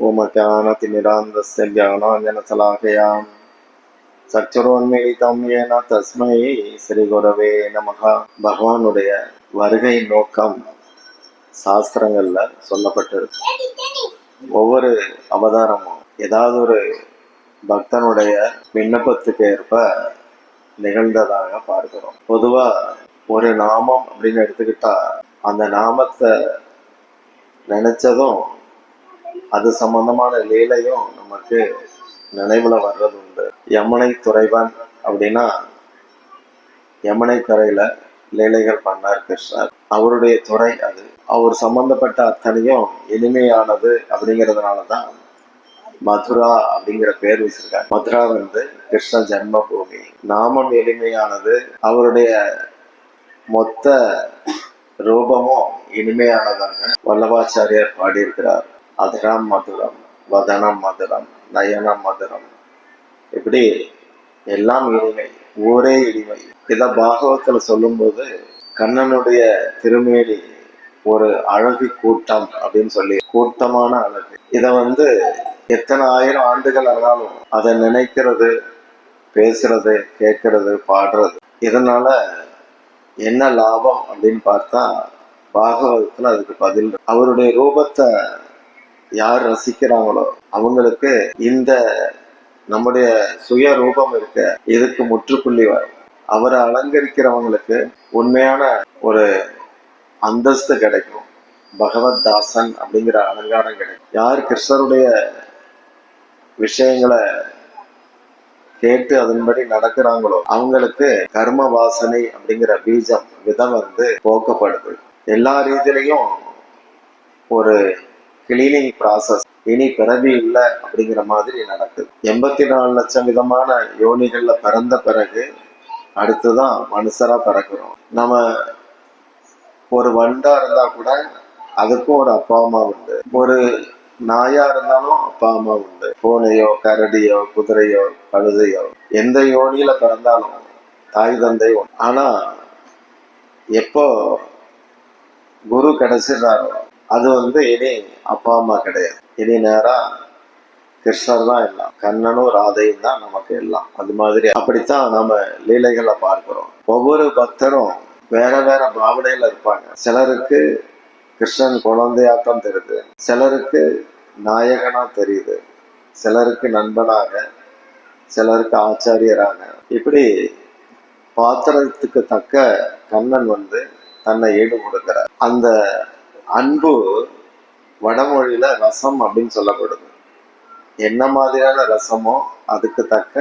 ओमज्ञानतिमिरान्धस्य ज्ञानाञ्जनशलाकया சச்சுரோன்மீலிதம் ஏன தஸ்மை ஸ்ரீ குரவே நமக. பகவானுடைய வருகை நோக்கம் சாஸ்திரங்கள்ல சொல்லப்பட்டிருக்கு. ஒவ்வொரு அவதாரமும் ஏதாவது ஒரு பக்தனுடைய விண்ணப்பத்துக்கு ஏற்ப நிகழ்ந்ததாக பார்க்கிறோம். பொதுவா ஒரு நாமம் அப்படின்னு எடுத்துக்கிட்டா அந்த நாமத்தை நினைச்சதும் அது சம்பந்தமான லீலையும் நமக்கு நினைவுல வர்றது உண்டு. யமுனை துறைவன் அப்படின்னா யமுனை கரையில லீலைகள் பண்ணார் கிருஷ்ணர். அவருடைய துறை அது. அவர் சம்பந்தப்பட்ட அத்தனையும் எளிமையானது அப்படிங்கிறதுனாலதான் மதுரா அப்படிங்கிற பேர் வச்சிருக்காங்க. மதுரா கிருஷ்ண ஜென்ம பூமி. நாமம் எளிமையானது, அவருடைய மொத்த ரூபமும் இனிமையானதாக வல்லபாச்சாரியார் பாடியிருக்கிறார். அதரம் மதுரம், வதனம் மதுரம், நயனம் மதுரம், இப்படி எல்லாம் இனிமை, ஊரே இனிமை. இத பாகவத்துல சொல்லும்போது கண்ணனுடைய திருமேனி ஒரு அழகு கூட்டம் அப்படின்னு சொல்லி, கூட்டமான அழகு. இத எத்தனை ஆயிரம் ஆண்டுகள் ஆனாலும் அதை நினைக்கிறது, பேசுறது, கேட்கறது, பாடுறது, இதனால என்ன லாபம் அப்படின்னு பார்த்தா பாகவதத்துல அதுக்கு பதில். அவருடைய ரூபத்தை யார் ரசிக்கிறாங்களோ அவங்களுக்கு இந்த நம்முடைய சுய ரூபம் இருக்க இதுக்கு முற்றுப்புள்ளி வரும். அவரை அலங்கரிக்கிறவங்களுக்கு உண்மையான ஒரு அந்தஸ்து கிடைக்கும். பகவத் தாசன் அப்படிங்கிற அலங்காரம் கிடைக்கும். யார் கிருஷ்ணருடைய விஷயங்களை கேட்டு அதன்படி நடக்கிறாங்களோ அவங்களுக்கு கர்ம வாசனை அப்படிங்கிற பீஜம் விதம் போக்கப்படுது. எல்லா ரீதியிலையும் ஒரு கிளீனிங் ப்ராசஸ். இனி பிறவி இல்லை அப்படிங்கிற மாதிரி நடக்குது. 84 லட்சம் விதமான யோனிகள்ல பிறந்த பிறகு அடுத்துதான் மனுஷரா பிறக்கிறோம். நம்ம ஒரு வண்டா இருந்தா கூட அதுக்கும் ஒரு அப்பா அம்மா உண்டு. ஒரு நாயா இருந்தாலும் அப்பா அம்மா உண்டு. பூனையோ கரடியோ குதிரையோ கழுதையோ எந்த யோனியில பிறந்தாலும் தாய் தந்தை உண்டு. ஆனா எப்போ குரு கிடைச்சிடுறாரோ அது இனி அப்பா அம்மா கிடையாது. இனி நேரா கிருஷ்ணர் தான் எல்லாம். கண்ணனும் ராதையும் தான் நமக்கு எல்லாம். அது மாதிரி அப்படித்தான் நம்ம லீலைகளை பார்க்கிறோம். ஒவ்வொரு பக்தரும் வேற வேற பாவனையில இருப்பாங்க. சிலருக்கு கிருஷ்ணன் குழந்தையாக்கம் தெரியுது, சிலருக்கு நாயகனா தெரியுது, சிலருக்கு நண்பனாக, சிலருக்கு ஆச்சாரியராக. இப்படி பாத்திரத்துக்கு தக்க கண்ணன் தன்னை ஈடு கொடுக்கிறார். அந்த அன்பு வடமொழியில ரசம் அப்படின்னு சொல்லப்படுது. என்ன மாதிரியான ரசமோ அதுக்கு தக்க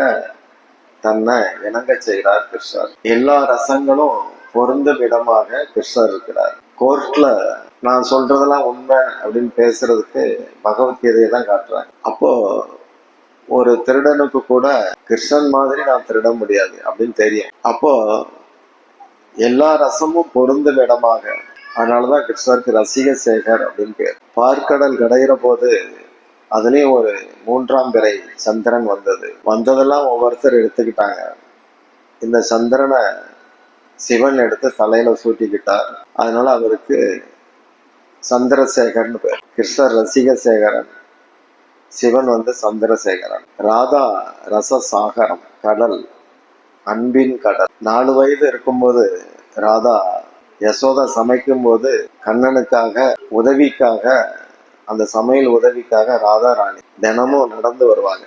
தன்னை இணங்க செய்கிறார் கிருஷ்ணர். எல்லா ரசங்களும் பொருந்தும் இடமாக கிருஷ்ணர் இருக்கிறார். கோர்ட்ல நான் சொல்றதெல்லாம் உண்மை அப்படின்னு பேசுறதுக்கு பகவத்கீதையை தான் காட்டுறாங்க. அப்போ ஒரு திருடனுக்கு கூட கிருஷ்ணன் மாதிரி நான் திருட முடியாது அப்படின்னு தெரியும். அப்போ எல்லா ரசமும் பொருந்தும் இடமாக, அதனாலதான் கிருஷ்ணருக்கு ரசிக சேகர் அப்படின்னு பேர். பார்க்கடல் கடைகிற போது அதுலயும் ஒரு 3ஆம் பிறை சந்திரன் வந்ததெல்லாம் ஒவ்வொருத்தர் எடுத்துக்கிட்டாங்க. இந்த சந்திரனை சிவன் எடுத்து தலையில சூட்டிக்கிட்டார். அதனால அவருக்கு சந்திரசேகர்னு பேர். கிருஷ்ணர் ரசிக சேகரன், சிவன் சந்திரசேகரன். ராதா ரசசாகரம், கடல், அன்பின் கடல். 4 வயது இருக்கும்போது ராதா யசோதா சமைக்கும் போது கண்ணனுக்காக உதவிக்காக, அந்த சமையல் உதவிக்காக ராதா ராணி தினமும் நடந்து வருவாங்க.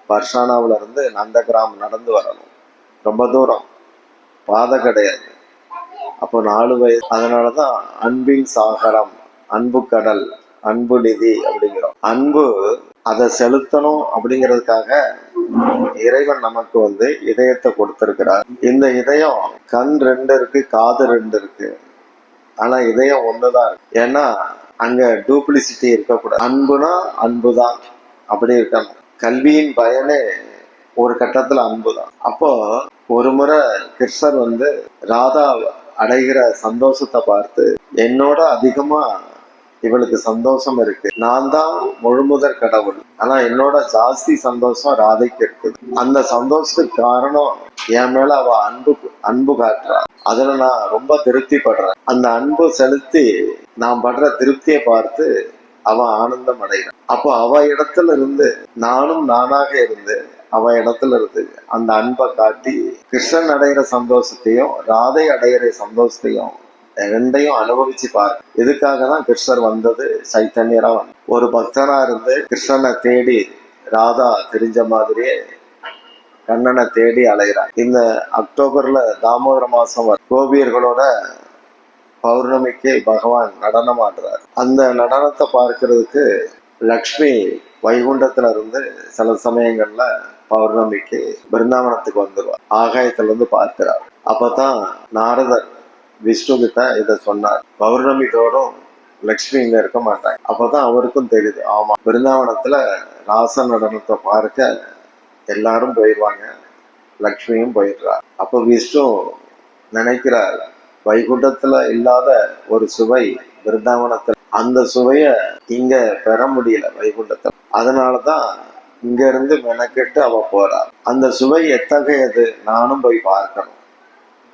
பர்ஷானாவில இருந்து நந்தகிராம் நடந்து வரணும். ரொம்ப தூரம், பாதை கிடையாது. அப்போ 4 வயது. அதனாலதான் அன்பின் சாகரம், அன்பு கடல், அன்பு நிதி அப்படிங்கிறோம். அன்பு அதை செலுத்தணும் அப்படிங்கிறதுக்காக இறைவன் நமக்கு இதயத்தை கொடுத்திருக்கிறார். இந்த இதயம் கண் 2 இருக்கு, காது 2 இருக்கு, ஆனா இதயம் ஒண்ணுதான் இருக்கு. ஏன்னா அங்க டூப்ளிசிட்டி இருக்கக்கூடாது. அன்புனா அன்புதான், அப்படி இருக்கணும். கல்வியின் பயனே ஒரு கட்டத்துல அன்புதான். அப்போ ஒரு முறை கிருஷ்ணர் ராதா அடைகிற சந்தோஷத்தை பார்த்து, என்னோட அதிகமா இவளுக்கு சந்தோஷம் இருக்கு, நான் தான் முழுமுதற் கடவுள், ஆனா என்னோட ஜாஸ்தி சந்தோஷம் ராதைக்கு இருக்குது. அந்த சந்தோஷத்துக்கு காரணம் என் மேல அவ அன்பு காட்டுறா. அதுல நான் ரொம்ப திருப்தி படுறேன். அந்த அன்பு செலுத்தி நான் படுற திருப்தியை பார்த்து அவன் ஆனந்தம் அடைகிறான். அப்போ அவ இடத்துல இருந்து நானும் நானாக இருந்து அவ இடத்துல இருந்து அந்த அன்பை காட்டி கிருஷ்ணன் அடைகிற சந்தோஷத்தையும் ராதை அடைகிற சந்தோஷத்தையும் ரெண்டையும் அனுபவிச்சு பாரு. இதுக்காக தான் கிருஷ்ணர் வந்தது, சைத்தன்யரா வந்து ஒரு பக்தனா இருந்து கிருஷ்ணனை தேடி ராதா தெரிஞ்ச மாதிரியே கண்ணனை தேடி அலைகிறான். இந்த அக்டோபர்ல தாமோதர மாசம் கோபியர்களோட பௌர்ணமிக்கு பகவான் நடனம் ஆடுறார். அந்த நடனத்தை பார்க்கறதுக்கு லக்ஷ்மி வைகுண்டத்துல இருந்து சில சமயங்கள்ல பௌர்ணமிக்கு பிருந்தாவனத்துக்கு வந்துடுவார். ஆகாயத்துல இருந்து பார்க்கிறார். அப்பதான் நாரதர் விஷ்ணு கிட்ட இதை சொன்னார். பௌர்ணமி தோறும் லக்ஷ்மி இங்க இருக்க மாட்டாங்க. அப்பதான் அவருக்கும் தெரியுது, ஆமா பிருந்தாவனத்துல ராச நடனத்தை பார்க்க எல்லாரும் போயிடுவாங்க, லக்ஷ்மியும் போயிடுறார். அப்போ விஷ்ணு நினைக்கிறார், வைகுண்டத்துல இல்லாத ஒரு சுவை பிருந்தாவனத்துல, அந்த சுவைய இங்க பெற முடியல வைகுண்டத்துல. அதனாலதான் இங்க இருந்து மெனக்கெட்டு அவ போறார். அந்த சுவை எத்தகையது, நானும் போய் பார்க்கணும்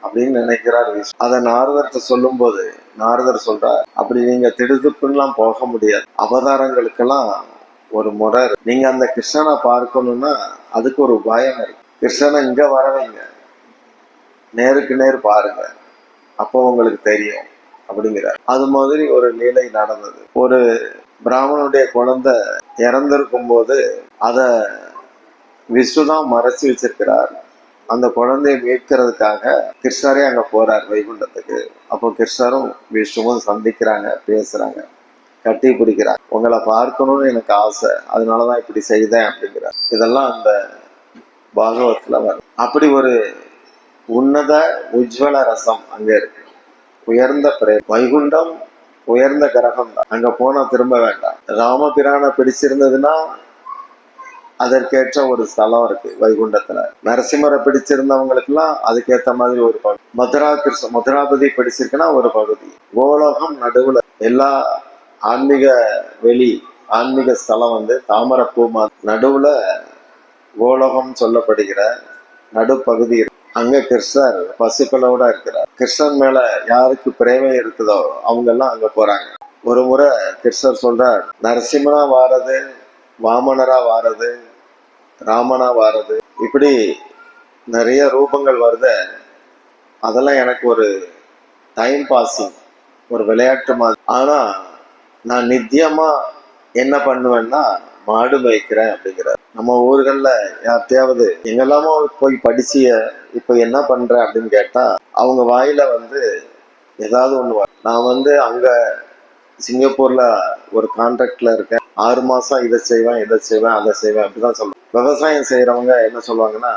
அப்படின்னு நினைக்கிறார் விஷ்ணு. அதை நாரதர்கிட்ட சொல்லும் போது நாரதர் சொல்றார், அப்படி நீங்க திடுதுப்புலாம் போக முடியாது, அவதாரங்களுக்கெல்லாம் ஒரு முறை இருக்கு. நீங்க அந்த கிருஷ்ணனை பார்க்கணும்னா அதுக்கு ஒரு பயம் இருக்கு. கிருஷ்ணனை இங்க வரவைங்க, நேருக்கு நேர் பாருங்க, அப்போ உங்களுக்கு தெரியும் அப்படிங்கிறார். அது மாதிரி ஒரு லீலை நடந்தது. ஒரு பிராமணனுடைய குழந்தை இறந்திருக்கும் போது அத விஷ்ணு தான் மறைச்சு வச்சிருக்கிறார். அந்த குழந்தையை மீட்கிறதுக்காக கிருஷ்ணரே அங்க போறார் வைகுண்டத்துக்கு. அப்போ கிருஷ்ணரும் விஷ்ணுவும் சந்திக்கிறாங்க, பேசுறாங்க, கட்டி பிடிக்கிறாங்க. உங்களை பார்க்கணும்னு எனக்கு ஆசை, அதனாலதான் இப்படி செய்தேன் அப்படிங்கிறார். இதெல்லாம் அந்த பாகவத்துல வரும். அப்படி ஒரு உன்னத உஜ்வல ரசம் அங்க இருக்கு. உயர்ந்த வைகுண்டம் உயர்ந்த கிரகம் தான், அங்க போனா திரும்ப வேண்டாம். ராமபிரான பிடிச்சிருந்ததுன்னா அதற்கேற்ற ஒரு ஸ்தலம் இருக்கு வைகுண்டத்துல. நரசிம்மரை பிடிச்சிருந்தவங்களுக்கு எல்லாம் அதுக்கேற்ற மாதிரி ஒரு பகுதி. மதுராபதி பிடிச்சிருக்குன்னா ஒரு பகுதி. கோலோகம் நடுவுல எல்லா ஆன்மீக வெளி ஆன்மீக ஸ்தலம் வந்து தாமரப்பூ நடுவுல கோலோகம் சொல்லப்படுகிற நடுப்பகுதி இருக்கு. அங்க கிருஷ்ணர் பசுக்களோட இருக்கிறார். கிருஷ்ணன் மேல யாருக்கு பிரேமை இருக்குதோ அவங்க எல்லாம் அங்க போறாங்க. ஒரு முறை கிருஷ்ணர் சொல்றார், நரசிம்மனா வாரது, வாமனரா வாரது, ராமனா வாரது, இப்படி நிறைய ரூபங்கள் வருது. அதெல்லாம் எனக்கு ஒரு டைம் பாசிங், ஒரு விளையாட்டு மாதிரி. ஆனா நான் நித்தியமா என்ன பண்ணுவேன்னா மாடு மேய்க்கிறேன் அப்படிங்கிறார். நம்ம ஊர்கள்ல யார்த்தையாவது எங்கெல்லாமோ போய் படிச்சிய இப்ப என்ன பண்ற அப்படின்னு கேட்டா அவங்க வாயில வந்து ஏதாவது ஒண்ணு. நான் வந்து அங்க சிங்கப்பூர்ல ஒரு கான்ட்ராக்ட்ல இருக்கேன், 6 மாசம் இதை செய்வேன் அதை செய்வேன் அப்படிதான் சொல்லுவேன். விவசாயம் செய்யறவங்க என்ன சொல்லுவாங்கன்னா,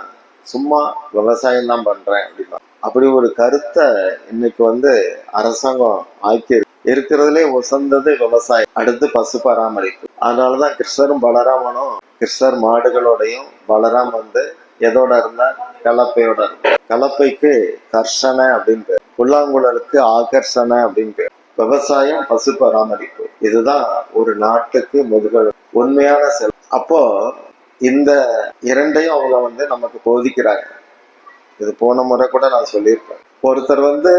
சும்மா விவசாயம் தான் பண்றேன் அப்படின்னா. அப்படி ஒரு கருத்தை இன்னைக்கு வந்து அரசாங்கம் ஆக்கி இருக்கிறதுலே உசந்தது விவசாயம், அடுத்து பசு பராமரிப்பு. அதனாலதான் கிருஷ்ணரும் பலராமனும், கிருஷ்ணர் மாடுகளோடையும் பலராம் வந்து எதோட இருந்தார், கலப்பையோட இருந்தார். கலப்பைக்கு கர்ஷனை அப்படின்னு பேர், புல்லாங்குழலுக்கு ஆகர்ஷனை அப்படின்னு பேர். விவசாயம், பசு பராமரிப்பு, இதுதான் ஒரு நாட்டுக்கு முதுகெலும்பு, உண்மையான செல். அப்போ இந்த இரண்டையும் அவங்க வந்து நமக்கு போதிக்கிறாங்க. இது போன முறை கூட நான் சொல்லியிருப்பேன். ஒருத்தர் வந்து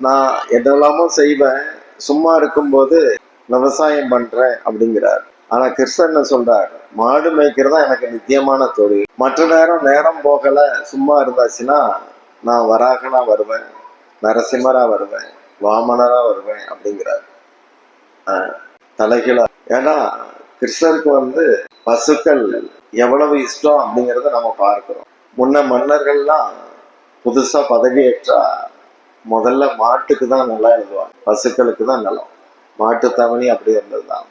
நான் என்னெல்லாமோ செய்வேன், சும்மா இருக்கும்போது விவசாயம் பண்றேன் அப்படிங்கிறார். ஆனா கிருஷ்ணன் சொல்றார், மாடு மேய்க்கிறதா எனக்கு நித்தியமான தொழில். மற்ற நேரம் போகல, சும்மா இருந்தாச்சுன்னா நான் வராகனா வருவேன், நரசிம்மரா வருவேன், வாமனரா வருவேன் அப்படிங்கிறார். தலைகீழா. ஏன்னா கிருஷ்ணருக்கு வந்து பசுக்கள் எவ்வளவு இஷ்டம் அப்படிங்கிறத நம்ம பார்க்கிறோம். முன்ன மன்னர்கள்லாம் புதுசா பதவி ஏற்றா முதல்ல மாட்டுக்கு தான் நிலம் எழுதுவாங்க, பசுக்களுக்கு தான் நிலம். மாட்டு தவணி அப்படி இருந்ததுதான்.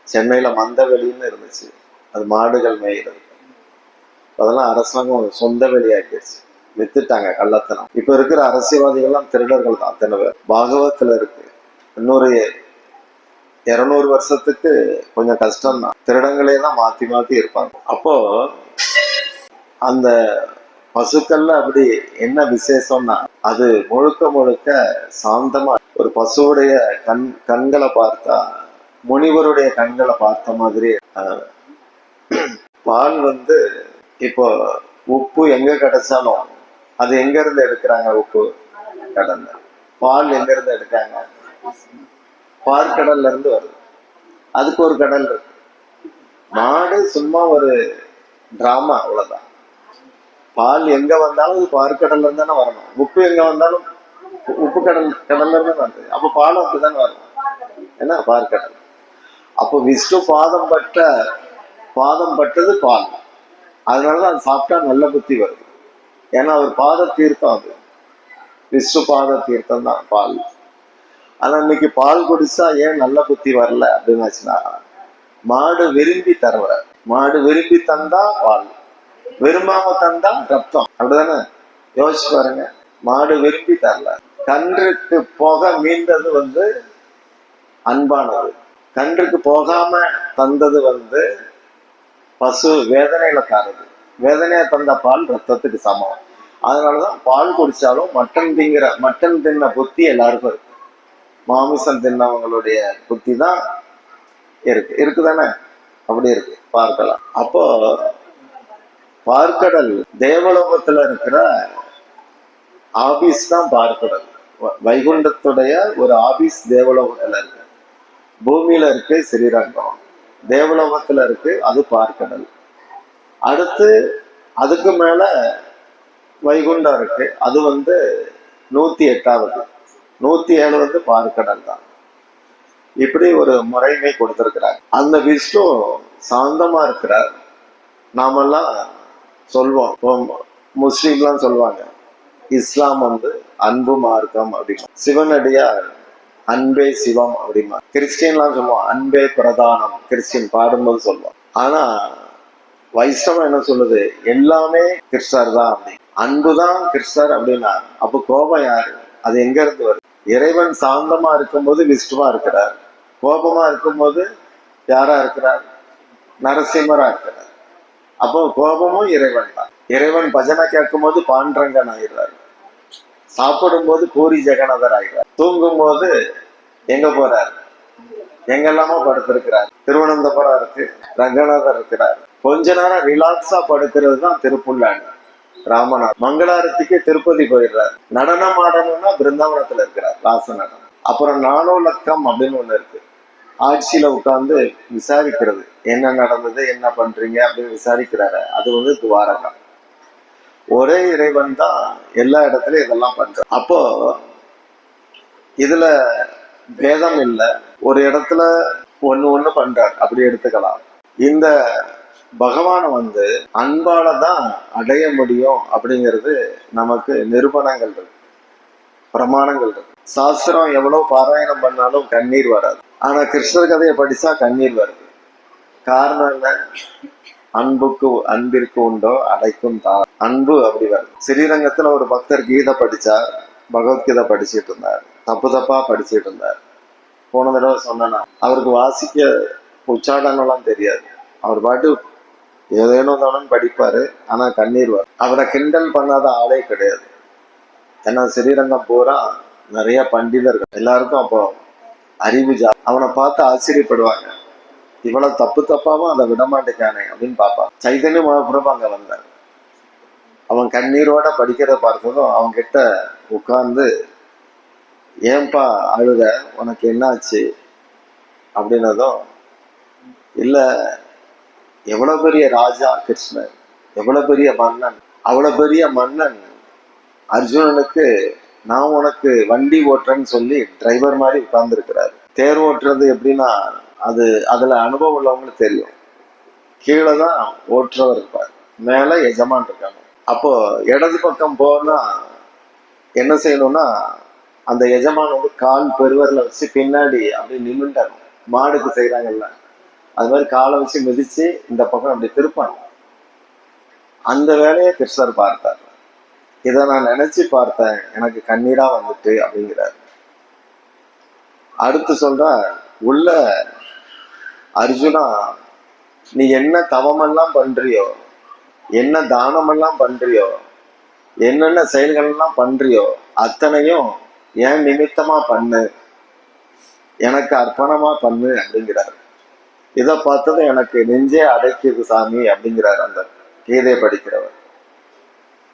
சென்னையில மந்தவெளின்னு இருந்துச்சு, அது மாடுகள் மேய்கிறது. அதெல்லாம் அரசாங்கம் சொந்த வெளியாக்கிடுச்சு, வித்துட்டாங்க கள்ளத்தனம். இப்ப இருக்கிற அரசியல்வாதிகள்லாம் திருடர்கள் தான் அத்தனை பேர். பாகவத்துல இருக்கு. இன்னொரு 200 வருஷத்துக்கு கொஞ்சம் கஷ்டம் தான், திருடங்களே தான் மாத்தி மாத்தி இருப்பாங்க. அப்போ அந்த பசுக்கள்ல அப்படி என்ன விசேஷம்னா அது முழுக்க சாந்தமா. ஒரு பசுவுடைய கண்களை பார்த்தா முனிவருடைய கண்களை பார்த்த மாதிரி. பால் வந்து இப்போ உப்பு எங்க கிடைச்சாலும் அது எங்க இருந்து எடுக்கிறாங்க, உப்பு கடல்ல. பால் எங்க இருந்து எடுக்காங்க, பார்க்கடல்ல இருந்து வருது. அதுக்கு ஒரு கடல் இருக்கு. மாடு சும்மா ஒரு டிராமா, அவ்வளவுதான். பால் எங்க வந்தாலும் அது பார்க்கடல்ல இருந்து தானே வரணும். உப்பு எங்க வந்தாலும் உப்பு கடல்ல இருந்து வருது. அப்ப பாலும் அப்படிதானே வரணும். என்ன பார்க்கடல். அப்போ விஷ்ணு பாதம் பட்டது பால். அதனாலதான் அது சாப்பிட்டா நல்ல புத்தி வருது. ஏன்னா அவர் பாத தீர்த்தம், அது விஷ்ணு பாத தீர்த்தம் தான் பால். ஆனா இன்னைக்கு பால் குடிச்சா ஏன் நல்ல புத்தி வரல அப்படின்னு மாடு விரும்பி தருவ. மாடு விரும்பி தந்தா பால், விரும்பாம தந்தா ரத்தம். அப்படிதானே? யோசிச்சு பாருங்க. மாடு விரும்பி தரல. கன்றுக்கு போக மீண்டது அன்பானது. கன்றுக்கு போகாம தந்தது பசு வேதனையில தருது. வேதனையா தந்த பால் ரத்தத்துக்கு சமம். அதனாலதான் பால் குடிச்சாலும் மட்டன் தின்ன புத்தி எல்லாருக்கும் இருக்கு. மாமிசம் தின்னவங்களுடைய புத்தி தான் இருக்குதானே? அப்படி இருக்கு, பார்க்கலாம். அப்போ பார்க்கடல் தேவலோகத்துல இருக்கிற ஆபீஸ் தான் பார்க்கடல். வைகுண்டத்துடைய ஒரு ஆபீஸ் தேவலோகத்துல இருக்கு. பூமியில இருக்கு ஸ்ரீரங்கம், தேவலோகத்துல இருக்கு அது பார்க்கடல். அடுத்து அதுக்கு மேல வைகுண்டம் இருக்கு, அது 108வது. 107 பார்க்கடல் தான். இப்படி ஒரு முறைமை கொடுத்திருக்கிறார். அந்த விஷ்ணு சாந்தமா இருக்கிறார். நாமெல்லாம் சொல்வோம், முஸ்லீம்லாம் சொல்லுவாங்க இஸ்லாம் அன்பு மார்க்கம் அப்படிமா, சிவனடியார் அன்பே சிவம் அப்படிமா. கிறிஸ்டியன்லாம் சொல்லுவோம் அன்பே பிரதானம், கிறிஸ்டியன் பாடும்போது சொல்லுவோம். ஆனா வைஷ்ணவம் என்ன சொல்லுது? எல்லாமே கிறிஸ்டர் தான் அப்படி, அன்புதான் கிறிஸ்டர் அப்படின்னா அப்ப கோபம் யாரு? அது எங்க இருந்து வருது? இறைவன் சாந்தமா இருக்கும்போது விஷ்ணுவா இருக்கிறார், கோபமா இருக்கும்போது யாரா இருக்கிறார்? நரசிம்மரா இருக்கிறார். அப்போ கோபமும் இறைவன் தான். இறைவன் பஜனை கேட்கும் போது பாண்டரங்கன் ஆகிறார், சாப்பிடும் போது பூரி ஜெகநாதர் ஆகிறார், தூங்கும் போது எங்க போறார்? எங்கெல்லாமோ படுத்திருக்கிறார். திருவனந்தபுரம் இருக்கு, ரங்கநாதர் இருக்கிறார். கொஞ்ச நேரம் ரிலாக்ஸா படுக்கிறது தான் திருப்புல்லாணி ராமநாத். மங்களாரத்திக்கு திருப்பதி போயிடுறார். நடனம் ஆடணும்னா பிருந்தாவனத்துல இருக்கிறார், ராச நடனம். அப்புறம் நானோலக்கம் அப்படின்னு ஒண்ணு இருக்கு, ஆட்சியில உட்கார்ந்து விசாரிக்கிறது, என்ன நடந்தது, என்ன பண்றீங்க அப்படின்னு விசாரிக்கிறாரு. அது துவாரகா. ஒரே இறைவன் தான் எல்லா இடத்துலயும் இதெல்லாம் பண்ற. அப்போ இதுல பேதம் இல்லை. ஒரு இடத்துல ஒண்ணு பண்றார், அப்படி எடுத்துக்கலாம். இந்த பகவான அன்பால தான் அடைய முடியும் அப்படிங்கிறது நமக்கு நிரூபணங்கள் இருக்கு, பிரமாணங்கள் இருக்கு. சாஸ்திரம் எவ்வளவு பாராயணம் பண்ணாலும் கண்ணீர் வராது. ஆனா கிருஷ்ணர் கதையை படிச்சா கண்ணீர் வருது. காரணம் என்ன? அன்பிற்கு உண்டோ அடைக்கும் தான். அன்பு அப்படி வருது. ஸ்ரீரங்கத்துல ஒரு பக்தர் கீதை படிச்சார், பகவத்கீதை படிச்சுட்டு இருந்தார். தப்பா படிச்சுட்டு இருந்தார். போன தடவை சொன்னா அவருக்கு வாசிக்க உச்சாடனெல்லாம் தெரியாது. அவர் பாட்டு ஏதேனும் தானும் படிப்பாரு. ஆனா கண்ணீர் வரும். அவரை கிண்டல் பண்ணாத ஆளே கிடையாது. ஏன்னா ஸ்ரீரங்கம் பூரா நிறைய பண்டிதர்கள், எல்லாருக்கும் அப்போ அறிவு அவனை பார்த்து ஆச்சரியப்படுவாங்க. இவ்வளவு தப்பாவும் அதை விடமாட்டேக்கானே அப்படின்னு பாப்பா. சைதன்ய மகாபிரபு அங்க வந்தார். அவன் கண்ணீரோட படிக்கிறத பார்த்ததும் அவங்க கிட்ட உட்கார்ந்து, ஏன்பா அழுத, உனக்கு என்னாச்சு அப்படின்னதும், இல்ல எவ்வளவு பெரிய ராஜா கிருஷ்ணன், எவ்வளவு பெரிய மன்னன், அவ்வளவு பெரிய மன்னன் அர்ஜுனனுக்கு நான் உனக்கு வண்டி ஓட்டுறேன்னு சொல்லி டிரைவர் மாதிரி உட்கார்ந்து இருக்கிறாரு. தேர் ஓட்டுறது எப்படின்னா அதுல அனுபவம் உள்ளவங்களுக்கு தெரியும். கீழே தான் ஓட்டுறவர் இருப்பார், மேல எஜமான் இருக்காங்க. அப்போ இடது பக்கம் போனா என்ன செய்யணும்னா, அந்த எஜமான் கால் பெருவரில் வச்சு பின்னாடி அப்படி நிமிண்டணும். மாடுக்கு செய்யறாங்கல்ல, அது மாதிரி காலை வச்சு மிதிச்சு இந்த பக்கம் அப்படி திருப்பாங்க. அந்த வேலையை கிருஷ்ணர் பார்த்தார். இதை நான் நினைச்சு பார்த்தேன், எனக்கு கண்ணீரா வந்துட்டு அப்படிங்கிறார். அடுத்து சொல்ற, உள்ள அர்ஜுனா, நீ என்ன தவமெல்லாம் பண்றியோ, என்ன தானமெல்லாம் பண்றியோ, என்னென்ன செயல்கள் எல்லாம் பண்றியோ அத்தனையும் ஏன் நிமித்தமா பண்ணு, எனக்கு அர்ப்பணமா பண்ணு அப்படிங்கிறார். இதை பார்த்தது எனக்கு நெஞ்சே அடைக்குது சாமி அப்படிங்கிறார் அந்த கீதை படிக்கிறவர்.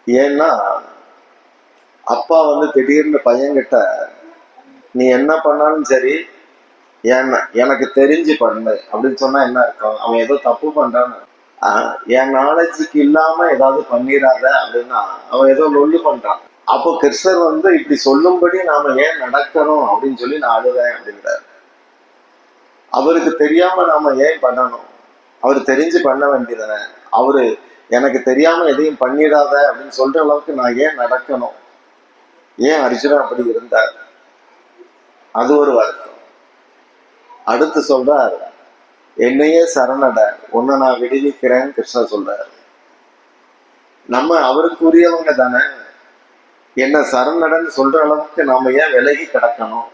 ஏன்னா அப்பா திடீர்னு பையன்கிட்ட, நீ என்ன பண்ணாலும் சரி ஏன்னா எனக்கு தெரிஞ்சு பண்ணு அப்படின்னு சொன்னா என்ன அர்த்தம்? அவன் ஏதோ தப்பு பண்றான்னு. என் நாலேஜுக்கு இல்லாம ஏதாவது பண்ணிடாத அப்படின்னா அவன் ஏதோ லொல்லு பண்றான். அப்போ கிருஷ்ணர் வந்து இப்படி சொல்லும்படி நாம ஏன் நடக்கணும் அப்படின்னு சொல்லி நான் அழுதேன் அப்படிங்கிறார். அவருக்கு தெரியாம நாம ஏன் பண்ணணும்? அவரு தெரிஞ்சு பண்ண வேண்டியதானே. அவரு எனக்கு தெரியாம எதையும் பண்ணிடாத அப்படின்னு சொல்ற அளவுக்கு நான் ஏன் நடக்கணும்? ஏன் அர்ஜுனன் அப்படி இருந்தார்? அது ஒரு வருத்தம். அடுத்து சொல்றார், என்னையே சரணட, உன்னை நான் விடுவிக்கிறேன்னு கிருஷ்ணர் சொல்றார். நம்ம அவருக்கு உரியவங்க தானே. என்ன சரணடன்னு சொல்ற அளவுக்கு நாம ஏன் விலகி கிடக்கணும்?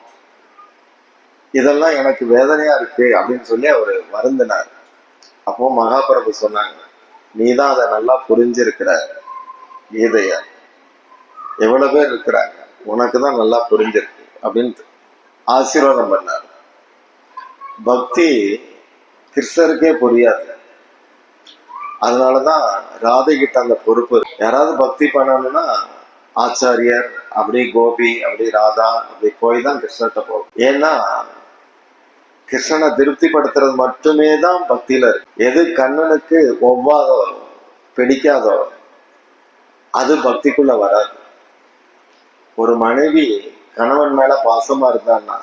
இதெல்லாம் எனக்கு வேதனையா இருக்கு அப்படின்னு சொல்லி அவரு வருந்தினார். அப்போ மகாபிரபு சொன்னாங்க, நீதான் அதை நல்லா புரிஞ்சிருக்கிற கீதைய. எவ்வளவு பேர் இருக்கிறாங்க, உனக்கு தான் நல்லா புரிஞ்சிருக்கு அப்படின்னு ஆசீர்வாதம் பண்ணார். பக்தி கிருஷ்ணருக்கே புரியாது. அதனாலதான் ராதை கிட்ட அந்த பொறுப்பு. யாராவது பக்தி பண்ணணும்னா ஆச்சாரியர், அப்படி கோபி, அப்படி ராதா, அப்படி போய் தான் கிருஷ்ணர்கிட்ட போகும். ஏன்னா கிருஷ்ணனை திருப்திப்படுத்துறது மட்டுமே தான் பக்தியில இருக்கு. எது கண்ணனுக்கு ஒவ்வாதோ பிடிக்காதோ அது பக்திக்குள்ள வராது. ஒரு மனைவி கணவன் மேல பாசமா இருந்தான்னா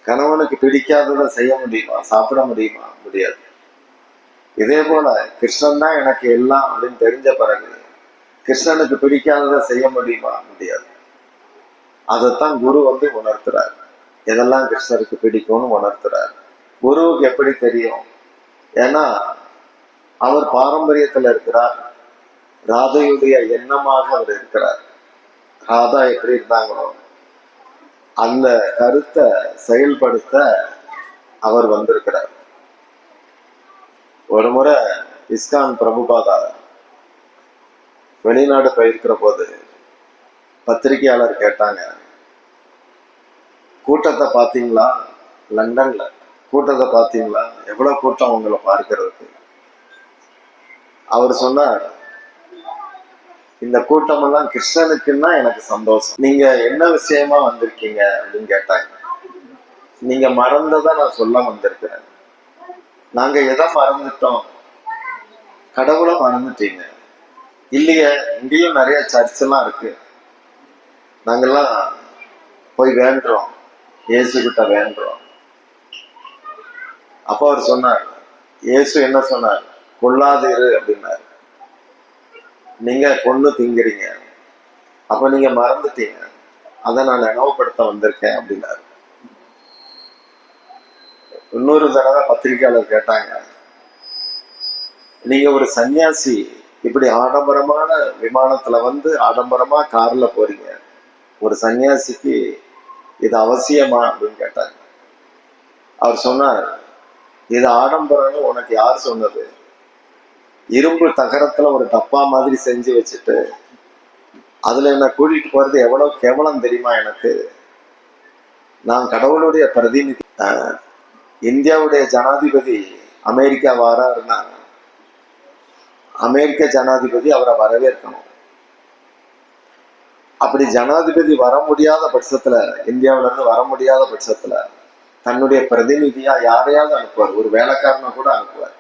கணவனுக்கு பிடிக்காததை செய்ய முடியுமா? சாப்பிட முடியுமா? முடியாது. இதே போல கிருஷ்ணன் தான் எனக்கு எல்லாம் அப்படின்னு தெரிஞ்ச பிறகு கிருஷ்ணனுக்கு பிடிக்காததை செய்ய முடியுமா? முடியாது. அதைத்தான் குரு வந்து உணர்த்துறார். எதெல்லாம் கிருஷ்ணருக்கு பிடிக்கும்னு உணர்த்துறார். குருவுக்கு எப்படி தெரியும்? ஏன்னா அவர் பாரம்பரியத்துல இருக்கிறார். ராதையுடைய எண்ணமாக அவர் இருக்கிறார். ராதா எப்படி இருந்தாங்களோ அந்த கருத்தை செயல்படுத்த அவர் வந்திருக்கிறார். ஒரு முறை இஸ்கான் பிரபுபாதா வெளிநாடு போயிருக்கிற போது பத்திரிகையாளர் கேட்டாங்க, கூட்டத்தை பார்த்தீங்களா? லண்டன்ல கூட்டத்தை பார்த்தீங்களா? எவ்வளவு கூட்டம் உங்களை பார்க்கறதுக்கு? அவர் சொன்னார், இந்த கூட்டமெல்லாம் கிருஷ்ணனுக்குன்னா எனக்கு சந்தோஷம். நீங்க என்ன விஷயமா வந்திருக்கீங்க அப்படின்னு கேட்டாங்க. நீங்க மறந்ததை நான் சொல்ல வந்திருக்கிறேன். நாங்க எதை மறந்துட்டோம்? கடவுளை மறந்துட்டீங்க இல்லையே. இங்கேயும் நிறைய சர்ச்செல்லாம் இருக்கு. நாங்கெல்லாம் போய் வேண்டுறோம், இயேசு கிட்ட வேண்டுறோம். அப்ப அவர் சொன்னார், இயேசு என்ன சொன்னார்? கொல்லாதிரு அப்படின்னாரு. நீங்க கொன்னு திங்கிறீங்க, அப்ப நீங்க மறந்துட்டீங்க, அதை நான் நினைவுபடுத்த வந்திருக்கேன் அப்படின்னாரு. இன்னொரு தடவை பத்திரிகையாளர் கேட்டாங்க, நீங்க ஒரு சன்னியாசி இப்படி ஆடம்பரமான விமானத்துல வந்து ஆடம்பரமா கார்ல போறீங்க, ஒரு சன்னியாசிக்கு இது அவசியமா அப்படின்னு கேட்டாங்க. அவர் சொன்னார், இது ஆடம்பரம்னு உனக்கு யார் சொன்னது? இரும்பு தகரத்துல ஒரு டப்பா மாதிரி செஞ்சு வச்சுட்டு அதுல என்ன கூட்டிட்டு போறது எவ்வளவு கேவலம் தெரியுமா எனக்கு? நான் கடவுளுடைய பிரதிநிதி. இந்தியாவுடைய ஜனாதிபதி அமெரிக்கா வராருன்னா அமெரிக்க ஜனாதிபதி அவரை வரவேற்கணும். அப்படி ஜனாதிபதி வர முடியாத பட்சத்துல, இந்தியாவில இருந்து வர முடியாத பட்சத்துல தன்னுடைய பிரதிநிதியா யாரையாவது அனுப்புவார், ஒரு வேலைக்காரனை கூட அனுப்புவார்.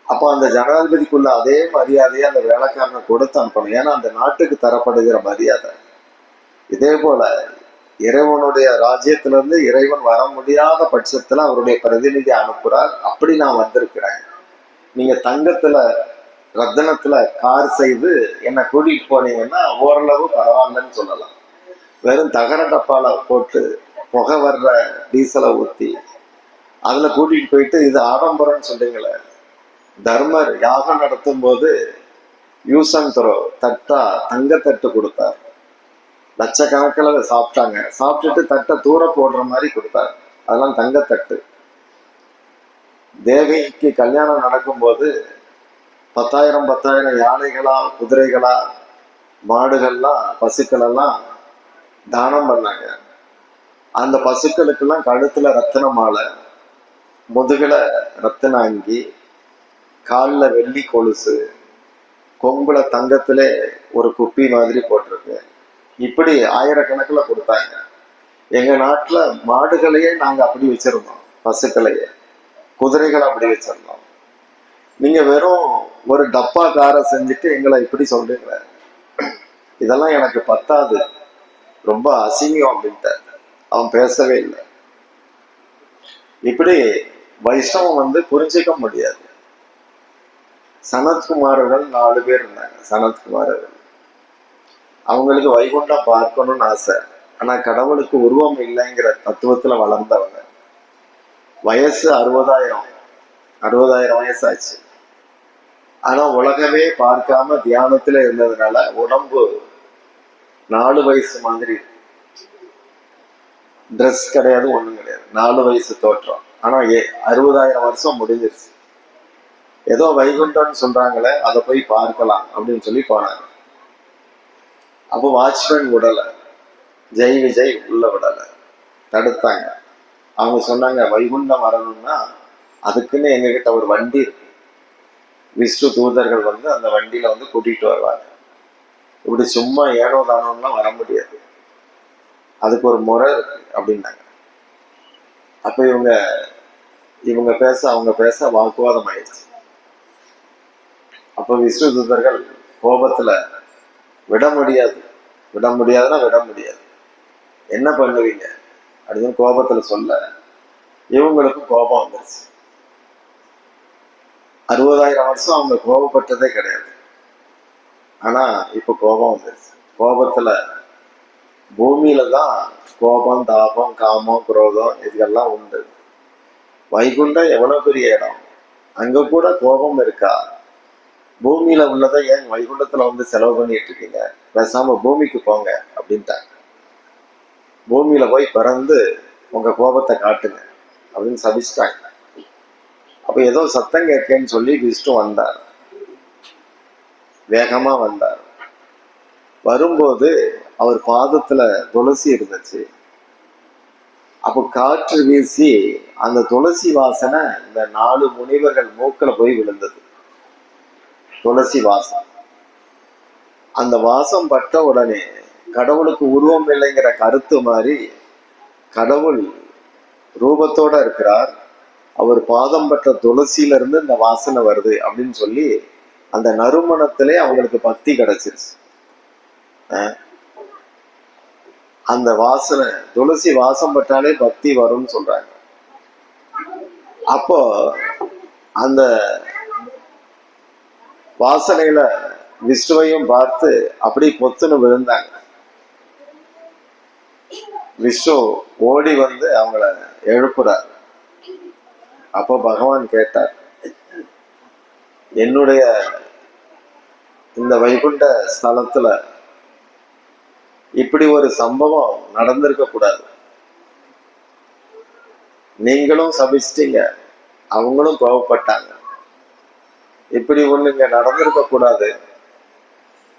அப்போ அந்த ஜனாதிபதிக்குள்ள அதே மரியாதையை அந்த வேலைக்காரனை கொடுத்து அனுப்பணும். ஏன்னா அந்த நாட்டுக்கு தரப்படுகிற மரியாதை. இதே போல இறைவனுடைய ராஜ்யத்திலிருந்து இறைவன் வர முடியாத பட்சத்துல அவருடைய பிரதிநிதி அனுப்புறார். அப்படி நான் வந்திருக்கிறேன். நீங்க தங்கத்துல ரத்தனத்துல கார் செய்து என்னை கூட்டிட்டு போனீங்கன்னா ஓரளவு பரவாயில்லன்னு சொல்லலாம். வெறும் தகர டப்பால போட்டு புகை வர்ற டீசலை ஊத்தி அதுல கூட்டிட்டு போயிட்டு இது ஆடம்பரம்னு சொல்றீங்களே. தர்மர் யாகம் நடத்தும் போது யூஸ் அண்ட் த்ரோ தட்டா தங்கத்தட்டு கொடுத்தார். லட்சக்கணக்கில் சாப்பிட்டாங்க. சாப்பிட்டுட்டு தட்டை தூர போடுற மாதிரி கொடுத்தார். அதெல்லாம் தங்கத்தட்டு. தேவிக்கு கல்யாணம் நடக்கும்போது 10,000 யானைகளா, குதிரைகளா, மாடுகள்லாம், பசுக்கள் எல்லாம் தானம் பண்ணாங்க. அந்த பசுக்களுக்கெல்லாம் கழுத்துல ரத்தின மாலை, முதுகுல ரத்தின அங்கி, காலில் வெள்ளி கொலுசு, கொம்புல தங்கத்திலே ஒரு குப்பி மாதிரி போட்டிருக்கு. இப்படி ஆயிரக்கணக்கில் கொடுத்தாங்க. எங்க நாட்டுல மாடுகளையே நாங்க அப்படி வச்சிருந்தோம், பசுக்களையே, குதிரைகளை அப்படி வச்சிருந்தோம். நீங்க வெறும் ஒரு டப்பா காரை செஞ்சுட்டு எங்களை இப்படி சொல்றீங்களே, இதெல்லாம் எனக்கு பத்தாது, ரொம்ப அசிங்கம் அப்படின்ட்டு அவன் பேசவே இல்லை. இப்படி வைஷ்ணவம் புரிஞ்சிக்க முடியாது. சனத்குமாரர்கள் 4 பேர் இருந்தாங்க. சனத்குமாரர்கள் அவங்களுக்கு வைகுண்டம் பார்க்கணும்னு ஆசை. ஆனா கடவுளுக்கு உருவம் இல்லைங்கிற தத்துவத்துல வளர்ந்தவங்க. வயசு 60,000 வயசாச்சு. ஆனா உலகமே பார்க்காம தியானத்துல இருந்ததுனால உடம்பு 4 வயசு மாதிரி, ட்ரெஸ் கிடையாது, ஒண்ணும் கிடையாது, 4 வயசு தோற்றம். ஆனா 60,000 வருஷம் முடிஞ்சிருச்சு. ஏதோ வைகுண்டம்னு சொல்றாங்களே, அதை போய் பார்க்கலாம் அப்படின்னு சொல்லி போனாங்க. அப்போ வாட்ச்மேன் விடல, ஜெய் விஜய் உள்ள விடல, தடுத்தாங்க. அவங்க சொன்னாங்க, வைகுண்டம் வரணும்னா அதுக்குன்னு எங்ககிட்ட ஒரு வண்டி இருக்கு, விஷ்ணு தூதர்கள் அந்த வண்டியில கூட்டிட்டு வருவாங்க, இப்படி சும்மா ஏனோ தானோம்லாம் வர முடியாது, அதுக்கு ஒரு முறை இருக்கு அப்படின்னாங்க. அப்ப இவங்க பேச அவங்க பேச வாக்குவாதம் ஆயிடுச்சு. அப்ப விஷ்ணு தூதர்கள் கோபத்துல விட முடியாதுன்னா விட முடியாது, என்ன பண்ணுவீங்க அப்படின்னு கோபத்துல சொல்ல இவங்களுக்கும் கோபம் வந்துருச்சு. 60,000 வருஷம் அவங்க கோபப்பட்டதே கிடையாது. ஆனா இப்ப கோபம் வந்துருச்சு. கோபத்துல பூமியில தான் கோபம், தாபம், காமம், குரோதம் இதுக்கெல்லாம் உண்டு. வைகுண்டம் எவ்வளவு பெரிய இடம், அங்க கூட கோபம் இருக்கா? பூமியில உள்ளதை ஏன் வைகுண்டத்துல செலவு பண்ணிட்டு இருக்கீங்க, பேசாம பூமிக்கு போங்க அப்படின்ட்டாங்க. பூமியில போய் பிறந்து உங்க கோபத்தை காட்டுங்க அப்படின்னு சபிச்சிட்டாங்க. அப்ப ஏதோ சத்தம் கேட்கன்னு சொல்லி விஷ்ணு வந்தார், வேகமா வந்தார். வரும்போது அவர் பாதத்துல துளசி இருந்துச்சு. அப்போ காற்று வீசி அந்த துளசி வாசனை இந்த 4 முனிவர்கள் மூக்குல போய் விழுந்தது. துளசி வாசம், அந்த வாசம் பட்ட உடனே கடவுளுக்கு உருவம் இல்லைங்கிற கருத்து மாதிரி கடவுள் ரூபத்தோட இருக்கிறார், அவர் பாதம் பட்ட துளசியில இருந்து இந்த வாசனை வருது அப்படின்னு சொல்லி அந்த நறுமணத்திலே அவங்களுக்கு பக்தி கிடைச்சிருச்சு. அந்த வாசனை, துளசி வாசம் பட்டாலே பக்தி வரும்னு சொல்றாங்க. அப்போ அந்த வாசனையில விஷ்ணுவையும் பார்த்து அப்படி பொத்துன்னு விழுந்தாங்க. விஷ்ணு ஓடி அவங்கள எழுப்புறார். அப்போ பகவான் கேட்டார், என்னுடைய இந்த வைகுண்ட ஸ்தலத்துல இப்படி ஒரு சம்பவம் நடந்திருக்க கூடாது, நீங்களும் சபிச்சிட்டீங்க, அவங்களும் கோபப்பட்டாங்க, இப்படி ஒண்ணுங்க நடந்திருக்க கூடாது,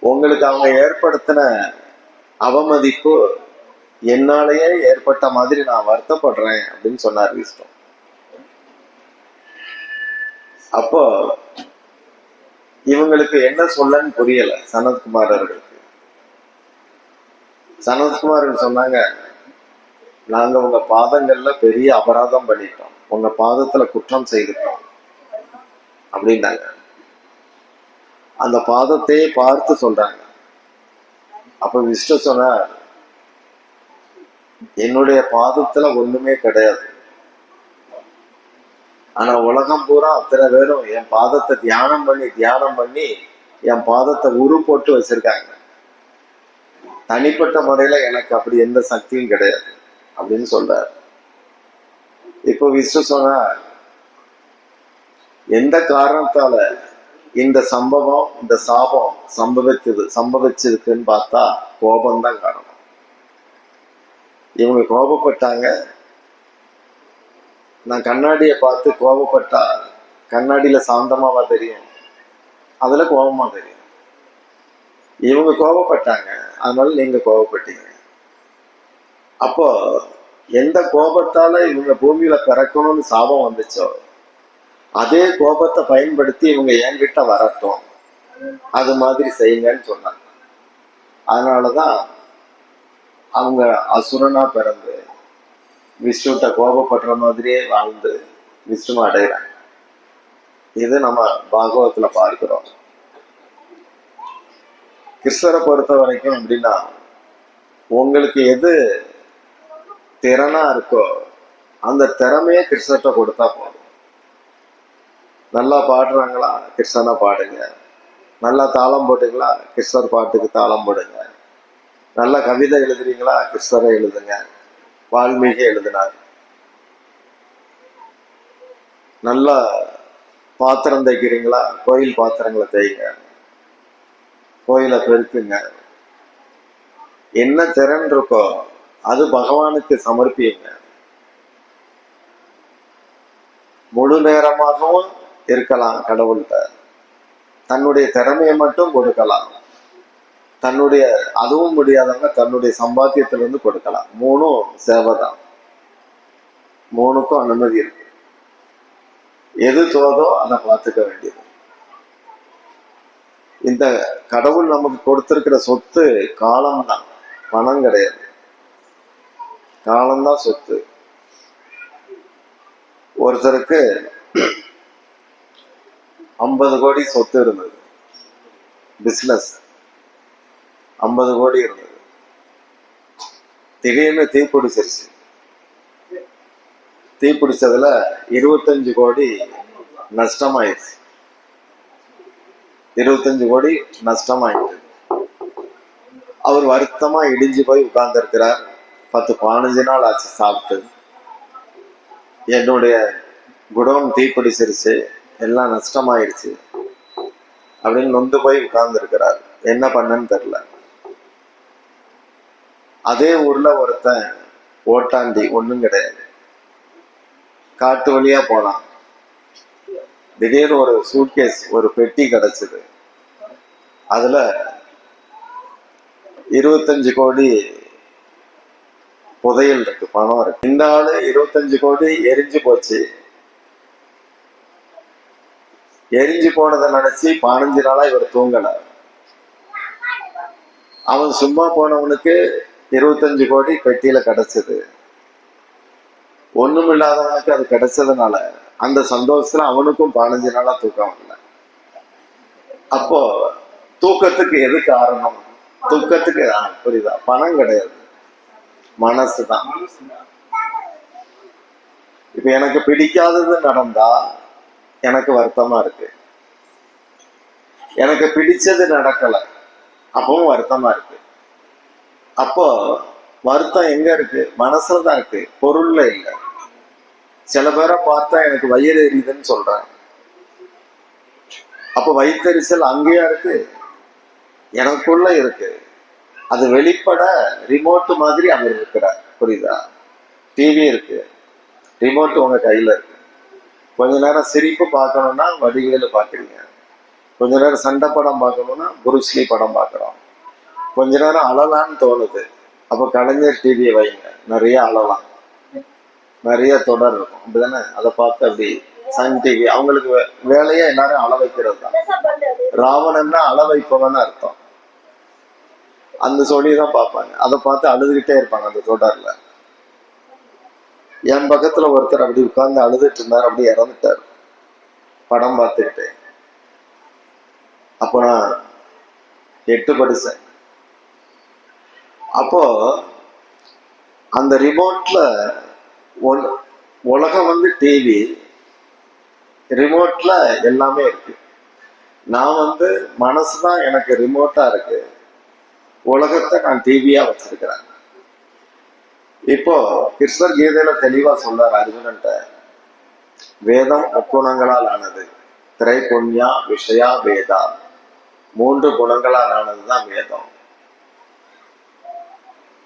உங்களுக்கு அவங்க ஏற்படுத்தின அவமதிப்பு என்னாலேயே ஏற்பட்ட மாதிரி நான் வருத்தப்படுறேன் அப்படின்னு சொன்னார் விஷ்ணு. அப்போ இவங்களுக்கு என்ன சொல்லன்னு புரியல சனத்குமாரர்களுக்கு. சனத்குமாரன் சொன்னாங்க, நாங்க உங்க பாதங்கள்ல பெரிய அபராதம் பண்ணிட்டோம், உங்க பாதத்துல குற்றம் செய்துட்டோம் அப்படின்னாங்க. அந்த பாதத்தையே பார்த்து சொல்றாங்க. அப்ப விஷ்ணு சொன்னார், என்னுடைய பாதத்துல ஒண்ணுமே கிடையாது, ஆனா உலகம் பூரா அத்தனை பேரும் என் பாதத்தை தியானம் பண்ணி என் பாதத்தை உரு போட்டு வச்சிருக்காங்க, தனிப்பட்ட முறையில எனக்கு அப்படி எந்த சக்தியும் கிடையாது அப்படின்னு சொல்றாரு. இப்போ விஷ்ணு சொன்னார், எந்த காரணத்தால இந்த சம்பவம், இந்த சாபம் சம்பவிச்சிருக்குன்னு பார்த்தா கோபம்தான் காரணம். இவங்க கோபப்பட்டாங்க. நான் கண்ணாடியை பார்த்து கோபப்பட்டா கண்ணாடியில சாந்தமாவா தெரியும், அதுல கோபமா தெரியும். இவங்க கோபப்பட்டாங்க, அதனால நீங்க கோபப்பட்டீங்க. அப்போ எந்த கோபத்தால இவங்க பூமியில பிறக்கணும்னு சாபம் வந்துச்சோ அதே கோபத்தை பயன்படுத்தி இவங்க என்கிட்ட வரட்டும், அது மாதிரி செய்யுங்கன்னு சொன்னாங்க. அதனாலதான் அவங்க அசுரனா பிறந்து விஷ்ணுட்ட கோபப்படுற மாதிரியே வாழ்ந்து விஷ்ணு அடைகிறாங்க. இது நம்ம பாகவத்துல பார்க்கிறோம். கிருஷ்ணரை பொறுத்த வரைக்கும் அப்படின்னா, உங்களுக்கு எது திறனா இருக்கோ அந்த திறமையே கிருஷ்ணர்கிட்ட கொடுத்தா போதும். நல்லா பாடுறாங்களா, கிருஷ்ணனா பாடுங்க. நல்லா தாளம் போட்டுங்களா, கிருஷ்ணர் பாட்டுக்கு தாளம் போடுங்க. நல்ல கவிதை எழுதுறீங்களா, கிருஷ்ணரை எழுதுங்க. வால்மீகி எழுதினார். நல்லா பாத்திரம் தைக்கிறீங்களா, கோயில் பாத்திரங்களை தைங்க, கோயிலை பெருக்குங்க. என்ன திறன் இருக்கோ அது பகவானுக்கு சமர்ப்பியுங்க. முழு நேரமாகவும் இருக்கலாம் கடவுள்கிட்ட. தன்னுடைய திறமையை மட்டும் கொடுக்கலாம். தன்னுடைய அதுவும் முடியாதவங்க தன்னுடைய சம்பாத்தியத்திலிருந்து கொடுக்கலாம். மூணும் சேவை தான். மூணுக்கும் அனுமதி இருக்கு. எது தோதோ அதை பார்த்துக்க வேண்டியது. இந்த கடவுள் நமக்கு கொடுத்திருக்கிற சொத்து காலம்தான், பணம் கிடையாது. காலம்தான் சொத்து. ஒருத்தருக்கு 50 கோடி சொத்து இருந்தது, பிசினஸ் 50 கோடி இருந்தது. திடீர்னு தீப்பிடிச்சிருச்சு. தீப்பிடிச்சதுல 25 கோடி நஷ்டமாயிடுச்சு. 25 கோடி நஷ்டமாயிடுச்சு. அவர் வருத்தமா இடிஞ்சு போய் உட்கார்ந்து இருக்கிறார். 10-15 நாள் ஆச்சு சாப்பிட்டு. என்னுடைய குடோன் தீப்பிடிச்சிருச்சு, எல்லாம் நஷ்டமாயிருச்சு அப்படின்னு நொந்து போய் உட்கார்ந்து இருக்கிறார். என்ன பண்ணன்னு தெரியல. அதே ஊர்ல ஒருத்தன் ஓட்டாண்டி, ஒண்ணும் கிடையாது, காட்டு வழியா போனான். திடீர்னு ஒரு சூட்கேஸ், ஒரு பெட்டி கிடைச்சது. அதுல 25 கோடி புதையல் இருக்கு, பணம் இருக்கு. இந்த ஆளு 25 கோடி எரிஞ்சு போச்சு. எரிஞ்சு போனதை நினைச்சு 15 நாளா இவர் தூங்கல. அவன் சும்மா போனவனுக்கு 25 கோடி பெட்டியில கிடைச்சது. ஒண்ணும் இல்லாதவனுக்கு அது கிடைச்சதுனால அந்த சந்தோஷத்துல அவனுக்கும் 15 நாளா தூக்கம் வரல. அப்போ தூக்கத்துக்கு எது காரணம்? தூக்கத்துக்கு புரியுதா? பணம் கிடையாது, மனசுதான். இப்ப எனக்கு பிடிக்காதது நடந்தா எனக்கு வருத்தமா இருக்கு. எனக்கு பிடிச்சது நடக்கல, அப்பவும் வருத்தமா இருக்கு. அப்போ வருத்தம் எங்க இருக்கு? மனசுலதான் இருக்கு, பொருள்ல இல்லை. சில பேரை பார்த்தா எனக்கு வயிறு எரியுதுன்னு சொல்றாங்க. அப்ப வயிற்றெரிச்சல் அங்கேயா இருக்கு? எனக்குள்ள இருக்கு. அது வெளிப்பட ரிமோட் மாதிரி அவர் இருக்கிறார். புரியுதா? டிவி இருக்கு, ரிமோட் உங்க கையில இருக்கு. கொஞ்ச நேரம் சிரிப்பு பார்க்கணும்னா வடிவேலு பார்க்குறீங்க. கொஞ்ச நேரம் சண்டை படம் பார்க்கணும்னா புருஸ்லி படம் பார்க்குறோம். கொஞ்ச நேரம் அழலான்னு தோணுது, அப்போ கலைஞர் டிவியை வைங்க, நிறைய அழலாம். நிறைய தொடர் இருக்கும், அப்படிதானே? அதை பார்த்து அப்படி சன் டிவி அவங்களுக்கு வேலையே எல்லாரும் அள வைக்கிறது தான். ராவணன்னா அள வைப்பவன்னு அர்த்தம். அந்த சொல்லிதான் பார்ப்பாங்க. அதை பார்த்து அழுதுகிட்டே இருப்பாங்க அந்த தொடர்ல. என் பக்கத்துல ஒருத்தர் அப்படி உட்கார்ந்து அழுதுட்டு இருந்தார், அப்படி இறந்துட்டார் படம் பார்த்துக்கிட்டு. அப்போ நான் 8 படிச்சேன். அப்போ அந்த ரிமோட்ல உலகம் வந்து டிவி, ரிமோட்ல எல்லாமே இருக்கு. நான் வந்து மனசுதான் எனக்கு ரிமோட்டா இருக்கு, உலகத்தை நான் டிவியா வச்சிருக்கிறேன். இப்போ கிருஷ்ணர் கீதையில தெளிவா சொல்றார் அர்ஜுனன்ட்ட, வேதம் முக்குணங்களால் ஆனது, திரைபுண்யா விஷயா வேதா, 3 குணங்களால் ஆனதுதான் வேதம்.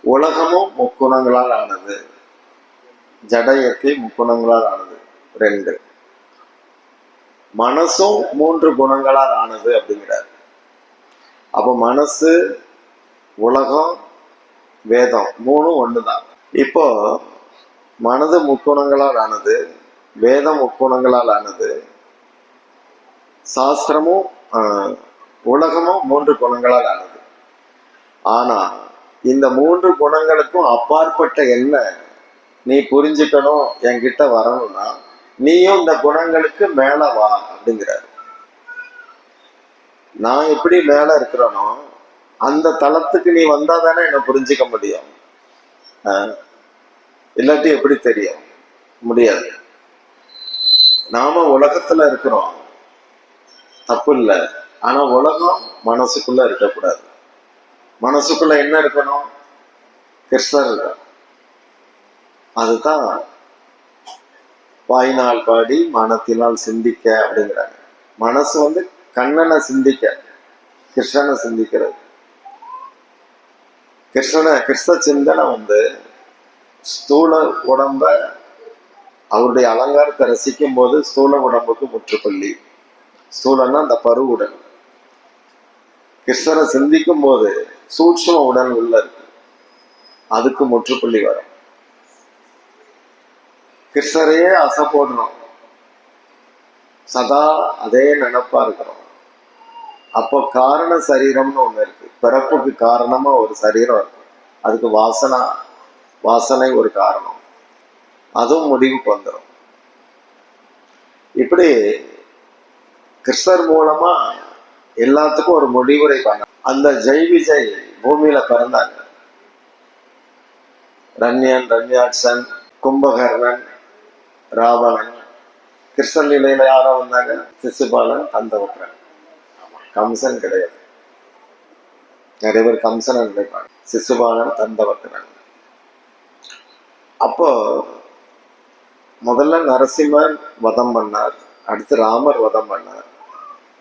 உலகமும் முக்குணங்களால் ஆனது, ஜட இயற்கை முக்குணங்களால் ஆனது 2. மனசும் 3 குணங்களால் ஆனது அப்படிங்கிறார். அப்ப மனசு, உலகம், வேதம் 3ம் ஒண்ணுதான். இப்போ மனது முக்குணங்களால் ஆனது, வேதம் முக்குணங்களால் ஆனது, சாஸ்திரமும் உலகமும் 3 குணங்களால் ஆனது. ஆனா இந்த 3 குணங்களுக்கும் அப்பாற்பட்ட என்ன நீ புரிஞ்சுக்கணும், என்கிட்ட வரணும்னா நீயும் இந்த குணங்களுக்கு மேல வா அப்படிங்கிறாரு. நான் எப்படி மேல இருக்கிறேனோ அந்த தளத்துக்கு நீ வந்தா தானே என்ன புரிஞ்சுக்க முடியும். இல்லாட்டி எப்படி தெரியும்? முடியாது. நாம உலகத்துல இருக்கிறோம், தப்பு இல்லை. ஆனா உலகம் மனசுக்குள்ள இருக்கக்கூடாது. மனசுக்குள்ள என்ன இருக்கணும்? கிருஷ்ணர் இருக்கணும். அதுதான் வாயினால் பாடி மனத்தினால் சிந்திக்க அப்படிங்கிறாங்க. மனசு வந்து கண்ணனை சிந்திக்க, கிருஷ்ணனை சிந்திக்கிறது. கிருஷ்ண சிந்தனை வந்து ஸ்தூல உடம்ப அவருடைய அலங்காரத்தை ரசிக்கும் போது ஸ்தூல உடம்புக்கு முற்றுப்புள்ளி. ஸ்தூலன்னா அந்த பரு உடல். கிருஷ்ணரை சிந்திக்கும் போது சூட்சும உடல் உள்ள இருக்கு, அதுக்கு முற்றுப்புள்ளி வரும். கிருஷ்ணரையே அசை போடுறோம், சதா அதே நினைப்பா இருக்கிறோம். அப்போ காரண சரீரம்னு ஒண்ணு இருக்கு. பிறப்புக்கு காரணமா ஒரு சரீரம் இருக்கு, அதுக்கு வாசனை ஒரு காரணம், அதுவும் முடிவுக்கு வந்துடும். இப்படி கிருஷ்ணர் மூலமா எல்லாத்துக்கும் ஒரு முடிவுரை பண்ண. அந்த ஜெய் விஜய் பூமியில பிறந்தாங்க. ரன்யன், ரன்யாட்சன், கும்பகர்ணன், ராவணன். கிருஷ்ணன் நிலையில யாரோ வந்தாங்க? சிசுபாலன், தந்தவக்ரன். கம்சன் கிடையாது. நிறைய பேர் கம்சனை நினைப்பாங்க. சிசுபாலன், தந்தவக்ரன். அப்போ முதல்ல நரசிம்மர் வதம் பண்ணார், அடுத்து ராமர் வதம் பண்ணார்,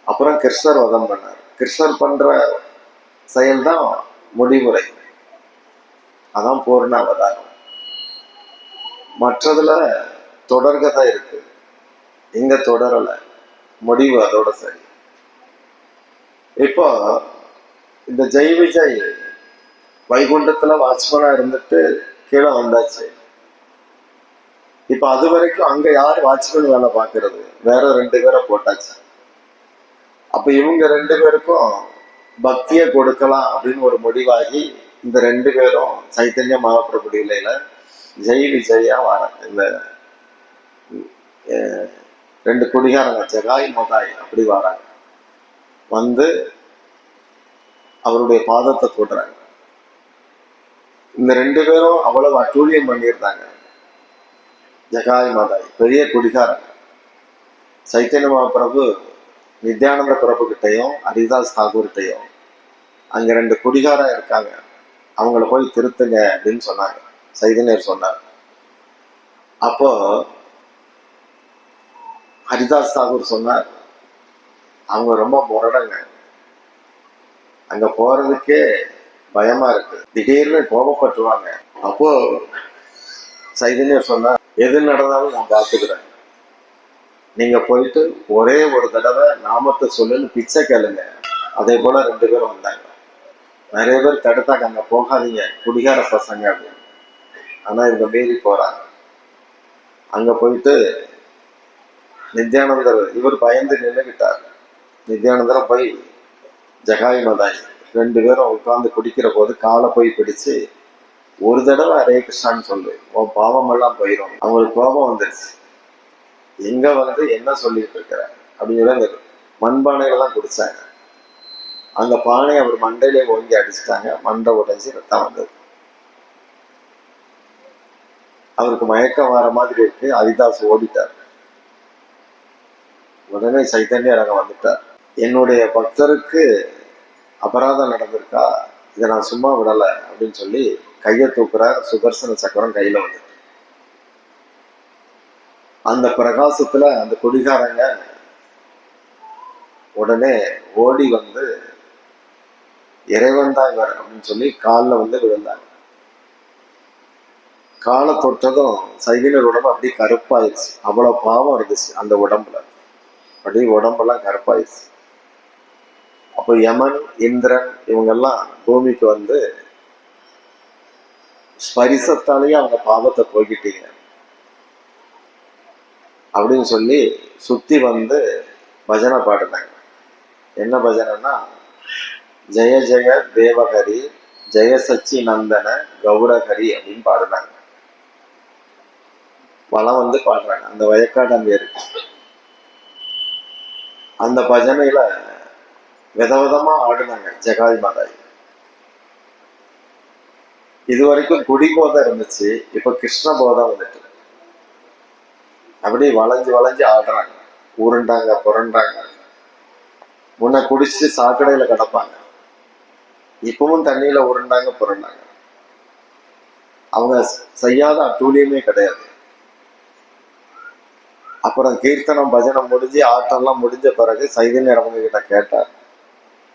அப்புறம் கிருஷ்ணர் வதம் பண்ணார். கிருஷ்ணர் பண்ற செயல்தான் முடிவுரை, அதான் பூர்ண அவதாரம். மற்றதுல தொடர்கதை இருக்கு, இங்க தொடரல, முடிவு அதோட சரி. இப்போ இந்த ஜெய் விஜய் வைகுண்டத்துல வாட்ச்மேனா இருந்துட்டு கீழே வந்தாச்சு. இப்ப அது வரைக்கும் அங்க யார் வாட்ச்மேன் வேலை பார்க்கறது? வேற 2 பேரை போட்டாச்சு. அப்ப இவங்க 2 பேருக்கும் பக்தியை கொடுக்கலாம் அப்படின்னு ஒரு முடிவாகி இந்த 2 பேரும் சைத்தன்ய மகாபிரபு லீலையில ஜெய் விஜயா வராங்க. இந்த 2 குடிகாரங்க ஜகாய் மதாய் அப்படி வராங்க. வந்து அவருடைய பாதத்தை தொடுறாங்க. இந்த 2 பேரும் அவ்வளவு அட்டூழியம் பண்ணியிருந்தாங்க. ஜகாய் மதாய் பெரிய குடிகாரங்க. சைத்தன்ய மகாபிரபு நித்யானந்த பிரபு கிட்டையும் ஹரிதாஸ் தாகூர்கிட்டையும் அங்க 2 குடிகாரம் இருக்காங்க, அவங்கள போய் திருத்துங்க அப்படின்னு சொன்னாங்க. சைதன்யர் சொன்னார். அப்போ ஹரிதாஸ் தாகூர் சொன்னார், அவங்க ரொம்ப முரடங்க, அங்க போறதுக்கே பயமா இருக்கு, திடீர்னு கோபப்பட்டுருவாங்க. அப்போ சைதன்யர் சொன்னார், எது நடந்தாலும் நான் பார்த்துக்கிறேன், நீங்க போயிட்டு ஒரே ஒரு தடவை நாமத்தை சொல்லுன்னு பிச்சை கேளுங்க. அதே போல 2 பேரும் வந்தாங்க. நிறைய பேர் தடுத்தாங்க, அங்க போகாதீங்க குடிகார பசங்க அப்படின்னு. ஆனா இவங்க மீறி போறாங்க. அங்க போயிட்டு நித்யானந்தர் இவர் பயந்து நின்றுகிட்டார். நித்யானந்தரை போய் ஜகாய் மதாய் 2 பேரும் உட்கார்ந்து குடிக்கிற போது காலை போய் பிடிச்சு ஒரு தடவை ஹரே கிருஷ்ணான்னு சொல்லு, உன் பாவம் எல்லாம் போயிடும். அவங்களுக்கு கோபம் வந்துருச்சு. எங்க வந்து என்ன சொல்லிட்டு இருக்கிற அப்படின்னு மண்பானையில தான் குடிச்சாங்க. அந்த பானையை அவர் மண்டையிலே ஓங்கி அடிச்சுட்டாங்க. மண்டை உடைஞ்சி ரத்தம் வந்தது. அவருக்கு மயக்கம் வர மாதிரி இருக்கு. ஹரிதாஸ் ஓடிட்டார். உடனே சைத்தன்யர் அங்க வந்துட்டார். என்னுடைய பக்தருக்கு அபராதம் நடந்திருக்கா, இதை நான் சும்மா விடல அப்படின்னு சொல்லி கையை தூக்குறார். சுதர்சன சக்கரம் கையில வந்து அந்த பிரகாசத்துல அந்த குடிகாரங்க உடனே ஓடி வந்து இறைவன் தான் இவர் அப்படின்னு சொல்லி காலில் வந்து விழுந்தாங்க. காலை தொட்டதும் சைதன்யர் உடம்பு அப்படியே கருப்பாயிருச்சு. அவ்வளவு பாவம் இருந்துச்சு அந்த உடம்புல, அப்படியே உடம்பெல்லாம் கருப்பாயிருச்சு. அப்போ யமன், இந்திரன் இவங்கெல்லாம் பூமிக்கு வந்து ஸ்பரிசத்தாலேயே அவங்க பாவத்தை போக்கிட்டீங்க அப்படின்னு சொல்லி சுத்தி வந்து பஜனை பாடினாங்க. என்ன பஜனைன்னா, ஜெய ஜெய தேவஹரி, ஜெய சச்சி நந்தன கௌரஹரி அப்படின்னு பாடினாங்க. வளம் வந்து பாடுறாங்க. அந்த வயக்காடு அங்கே இருக்கு. அந்த பஜனையில விதவிதமா ஆடுனாங்க ஜெகாய் மாதாய். இது வரைக்கும் குடி போதை இருந்துச்சு, இப்ப கிருஷ்ண போதை வந்துட்டு அப்படி வளைஞ்சு வளைஞ்சு ஆடுறாங்க, உருண்டாங்க புரண்டாங்க. முன்ன குடிச்சு சாக்கடையில கிடப்பாங்க, இப்பவும் தண்ணியில உருண்டாங்க புரண்டாங்க. அவங்க செய்யாத அட்டூழியமே கிடையாது. அப்புறம் கீர்த்தனம் பஜனம் முடிஞ்சு ஆட்டம்லாம் முடிஞ்ச பிறகு சைதன்யர் அவங்க கிட்ட கேட்டார்,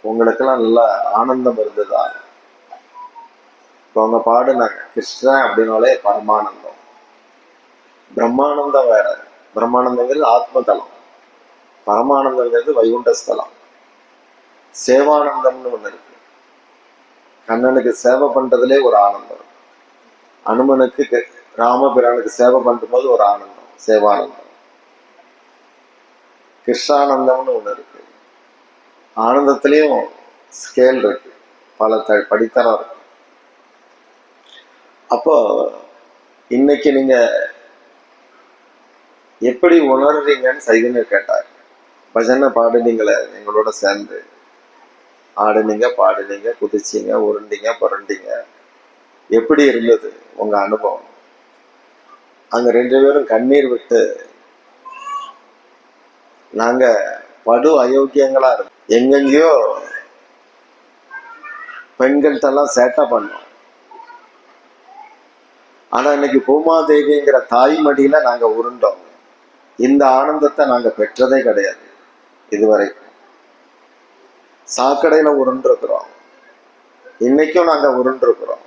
உங்களுக்கெல்லாம் நல்லா ஆனந்தம் இருந்ததா? அவங்க பாடுனாங்க, கிருஷ்ணன் அப்படின்னாலே பரமானந்தம். பிரம்மானந்தம் வேற. பிரம்மானந்தங்கிறது ஆத்மதலம், பரமானந்தங்கிறது வைகுண்ட ஸ்தலம். சேவானந்தம்னு ஒண்ணு இருக்கு. கண்ணனுக்கு சேவை பண்றதுலே ஒரு ஆனந்தம். அனுமனுக்கு ராமபிரானுக்கு சேவை பண்ணும்போது ஒரு ஆனந்தம், சேவானந்தம். கிருஷ்ணானந்தம்னு ஒண்ணு இருக்கு. ஆனந்தத்திலையும் ஸ்கேல் இருக்கு, பல படித்தரம் இருக்கு. அப்போ இன்னைக்கு நீங்க எப்படி உணர்றீங்கன்னு சைதன்யர் கேட்டார். பஜனை பாடுனீங்களே எங்களோட சேர்ந்து, ஆடுனீங்க பாடுனீங்க குதிச்சிங்க உருண்டிங்க புரண்டிங்க, எப்படி இருந்தது உங்க அனுபவம்? அங்க 2 பேரும் கண்ணீர் விட்டு, நாங்க படு அயோக்கியங்களா இருக்கோம், எங்கெங்கயோ பெண்கள்கிட்டலாம் சேட்டை பண்ணோம், ஆனா இன்னைக்கு பூமாதேவிங்கிற தாய்மடியில நாங்க உருண்டோம். இந்த ஆனந்தத்தை நாங்க பெற்றதே கிடையாது இதுவரைக்கும். சாக்கடையில உருண்டிருக்கிறோம், இன்னைக்கும் நாங்க உருண்டிருக்கிறோம்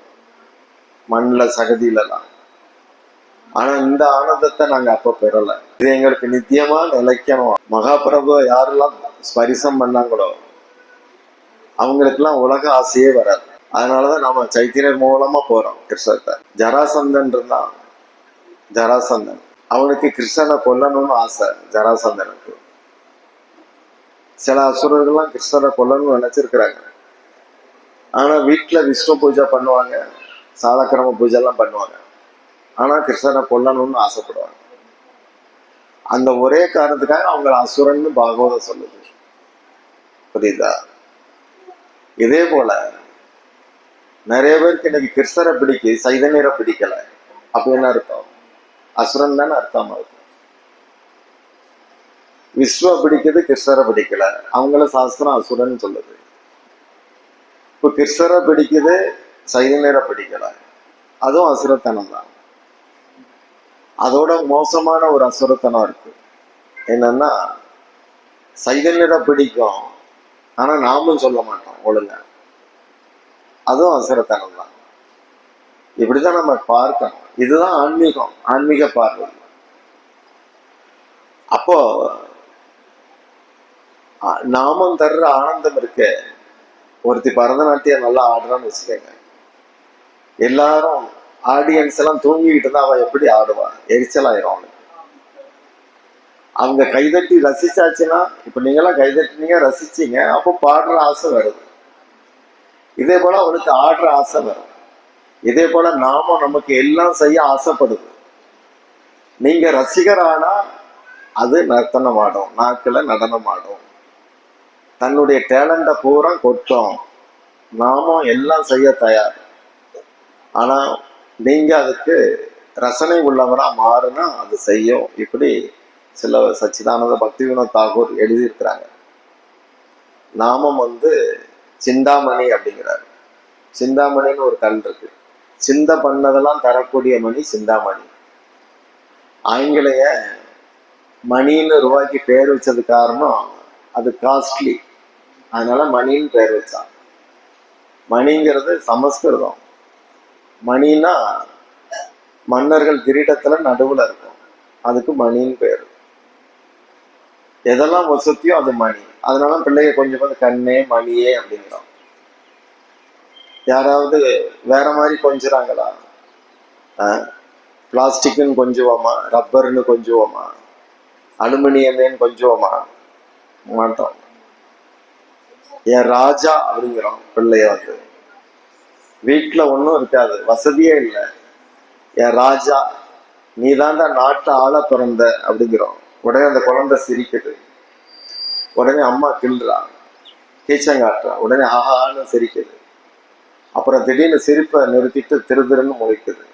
மண்ணில் சகதியிலலாம். ஆனா இந்த ஆனந்தத்தை நாங்க அப்ப பெறல. இது எங்களுக்கு நித்தியமா நிலைக்கணும். மகாபிரபு யாரெல்லாம் ஸ்பரிசம் பண்ணாங்களோ அவங்களுக்கெல்லாம் உலக ஆசையே வராது. அதனாலதான் நாம சைத்தன்யர் மூலமா போறோம் கிருஷ்ணத்தை. ஜராசந்தன் இருந்தான், ஜராசந்தன் அவனுக்கு கிருஷ்ணனை கொல்லணும்னு ஆசை. ஜராசந்தனுக்கு சில அசுரர்கள்லாம் கிருஷ்ணரை கொல்லணும்னு நினைச்சிருக்கிறாங்க. ஆனா வீட்டுல விஷ்ணு பூஜை பண்ணுவாங்க, சாலக்கிரம பூஜை எல்லாம் பண்ணுவாங்க, ஆனா கிருஷ்ணரை கொல்லணும்னு ஆசைப்படுவாங்க. அந்த ஒரே காரணத்துக்காக அவங்கள அசுரன்னு பாகவதம் சொல்லுது. புரியுதா? இதே போல நிறைய பேருக்கு இன்னைக்கு கிருஷ்ணரை பிடிக்கு, சைதன்யரை பிடிக்கல. அப்ப என்ன அர்த்தம்? அசுரன் தானே அர்த்தம். விஸ்வ பிடிக்குது, கிருஷ்ணரை பிடிக்கல, அவங்கள சாஸ்திரம் அசுரன் சொல்லுது. இப்ப கிருஷ்ணரை பிடிக்குது, சைதன்யரை பிடிக்கல, அதுவும் அசுரத்தனம் தான். அதோட மோசமான ஒரு அசுரத்தனம் இருக்கு. என்னன்னா, சைதன்யரை பிடிக்கும் ஆனா நாமும் சொல்ல மாட்டோம் ஒழுங்கா, அதுவும் அசுரத்தனம் தான். இப்படிதான் நம்ம பார்க்கணும். இதுதான் ஆன்மீகம், ஆன்மீக பார்வை. அப்போ நாமம் தர்ற ஆனந்தம் இருக்கு. ஒருத்தி பரதநாட்டியம் நல்லா ஆடுறான்னு வச்சுக்கோங்க, எல்லாரும் ஆடியன்ஸ் எல்லாம் தூங்கிக்கிட்டு இருந்தா அவன் எப்படி ஆடுவான்? எரிச்சலாயிரும் அவனுக்கு. அவங்க கைதட்டி ரசிச்சாச்சுன்னா, இப்ப நீங்களாம் கைதட்டினீங்க ரசிச்சீங்க, அப்போ பாடுற ஆசை வருது. இதே போல அவனுக்கு ஆடுற ஆசை வரும். இதே போல நாம நமக்கு எல்லாம் செய்ய ஆசைப்படுது. நீங்க ரசிகர் ஆனா அது நர்த்தனம் ஆடும், நாக்குல நடனம் ஆடும், தன்னுடைய டேலண்ட பூரா கொட்டும். நாமும் எல்லாம் செய்ய தயார். ஆனா நீங்க அதுக்கு ரசனை உள்ளவரா மாறுனா அது செய்யும். இப்படி சில சச்சிதானந்த பக்தி வினோத் தாகூர் எழுதியிருக்கிறாங்க. நாமம் சிந்தாமணி அப்படிங்கிறார். சிந்தாமணின்னு ஒரு கல் இருக்கு, சிந்த பண்ணதெல்லாம் தரக்கூடிய மணி சிந்தாமணி. ஆங்கிலேய மணின்னு ரூபாய்க்கு பேர் வச்சது காரணம் அது காஸ்ட்லி, அதனால மணின்னு பேர் வச்சான். மணிங்கிறது சமஸ்கிருதம். மணினா மன்னர்கள் கிரீடத்துல நடுவுல இருக்கும், அதுக்கு மணின்னு பேரு. எதெல்லாம் வசதியோ அது மணி. அதனால பிள்ளைங்க கொஞ்சம் கண்ணே மணியே அப்படிங்கிறோம். யாராவது வேற மாதிரி கொஞ்சுறாங்களா? பிளாஸ்டிக்னு கொஞ்சுவோமா, ரப்பர்னு கொஞ்சுவோமா, அலுமினியமேன்னு கொஞ்சுவோமா? மாட்டோம். என் ராஜா அப்படிங்கிறோம் பிள்ளைய. வீட்டுல ஒன்றும் இருக்காது, வசதியே இல்லை, என் ராஜா நீ தாண்டா நாட்டை ஆள பிறந்த அப்படிங்கிறோம். உடனே அந்த குழந்தை சிரிக்குது. உடனே அம்மா கிள்றா, கீச்சங்காட்டுறா. உடனே ஆஹான்னு சிரிக்குது. அப்புறம் திடீர்னு சிரிப்பை நிறுத்திட்டு திருன்னு முழிக்குது.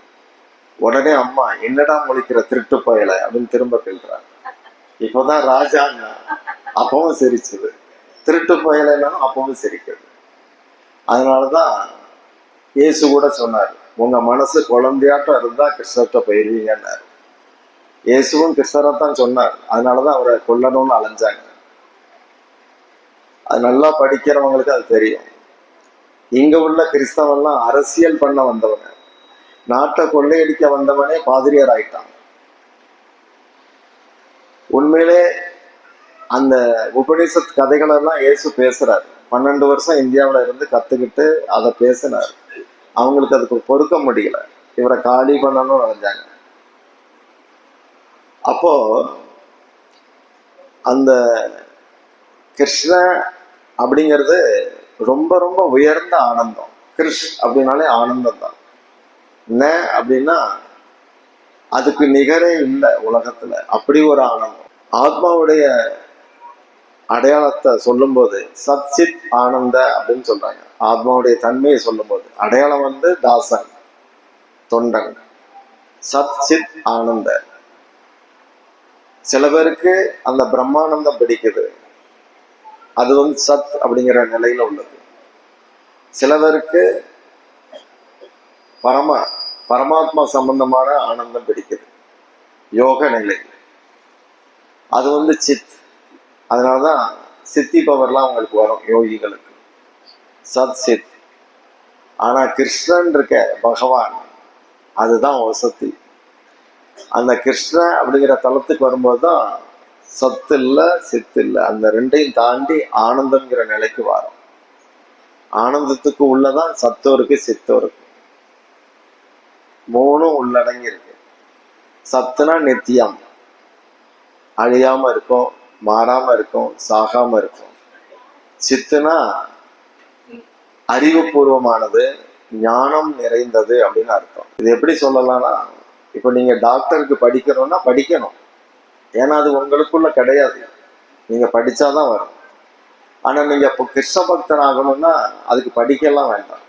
உடனே அம்மா என்னடா முழிக்கிற திருட்டு பயலை அப்படின்னு திரும்ப கிள்றா. இப்போதான் ராஜாங்க அப்பவும் சிரிச்சுது, திருட்டு பயலைனாலும் அப்பவும் சிரிக்குது. அதனாலதான் இயேசு கூட சொன்னார், உங்க மனசு குழந்தையாட்டம் இருந்தா கிறிஸ்தவத்தை போயிருவீங்கன்னாரு. இயேசுவும் கிறிஸ்தவத்தான் சொன்னார். அதனாலதான் அவரை கொல்லணும்னு அலைஞ்சாங்க. அது நல்லா படிக்கிறவங்களுக்கு அது தெரியும். இங்க உள்ள கிறிஸ்தவெல்லாம் அரசியல் பண்ண வந்தவங்க, நாட்டை கொள்ளையடிக்க வந்தவனே பாதிரியார் ஆயிட்டான். உண்மையிலே அந்த உபநிஷத் கதைகள் எல்லாம் இயேசு பேசுறாரு. 12 வருஷம் இந்தியாவில் இருந்து கத்துக்கிட்டு அதை பேசினார். அவங்களுக்கு அதுக்கு பொறுக்க முடியல, இவரை காலி பண்ணணும்னு நினைஞ்சாங்க. அப்போ அந்த கிருஷ்ண அப்படிங்கிறது ரொம்ப ரொம்ப உயர்ந்த ஆனந்தம். கிருஷ் அப்படின்னாலே ஆனந்தம் தான். ந அப்படின்னா அதுக்கு நிகரே இல்லை உலகத்துல, அப்படி ஒரு ஆனந்தம். ஆத்மாவுடைய அடையாளத்தை சொல்லும் போது சத் சித் ஆனந்த அப்படின்னு சொல்றாங்க. ஆத்மாவுடைய தன்மையை சொல்லும் போது அடையாளம் வந்து தாசன், தொண்டன். சத் சித் ஆனந்த. சில பேருக்கு அந்த பிரம்மானந்தம் பிடிக்குது, அது வந்து சத் அப்படிங்கிற நிலையில உள்ளது. சில பேருக்கு பரமாத்மா சம்பந்தமான ஆனந்தம் பிடிக்குது, யோக நிலை, அது வந்து சித். அதனாலதான் சித்தி பவர்லாம் அவங்களுக்கு வரும் யோகிகளுக்கு, சத் சித். ஆனா கிருஷ்ணன் இருக்க பகவான் அதுதான் வசதி. அந்த கிருஷ்ண அப்படிங்கிற தளத்துக்கு வரும்போது தான் சத்து இல்லை சித்து இல்லை, அந்த ரெண்டையும் தாண்டி ஆனந்தம்ங்கிற நிலைக்கு வரும். ஆனந்தத்துக்கு உள்ளதான் சத்தம் இருக்கு, சித்தம் இருக்கு, மூணும் உள்ளடங்கி இருக்கு. சத்துனா நித்தியம், அழியாம இருக்கும், மாறாம இருக்கும், சாகாம இருக்கும். சித்துனா அறிவுபூர்வமானது, ஞானம் நிறைந்தது அப்படின்னு அர்த்தம். இது எப்படி சொல்லலாம்னா, இப்போ நீங்க டாக்டருக்கு படிக்கணும்னா படிக்கணும், ஏன்னா அது உங்களுக்குள்ள கிடையாது, நீங்க படிச்சாதான் வரும். ஆனா நீங்க இப்போ கிருஷ்ண பக்தன் ஆகணும்னா அதுக்கு படிக்கலாம் வேண்டாம்,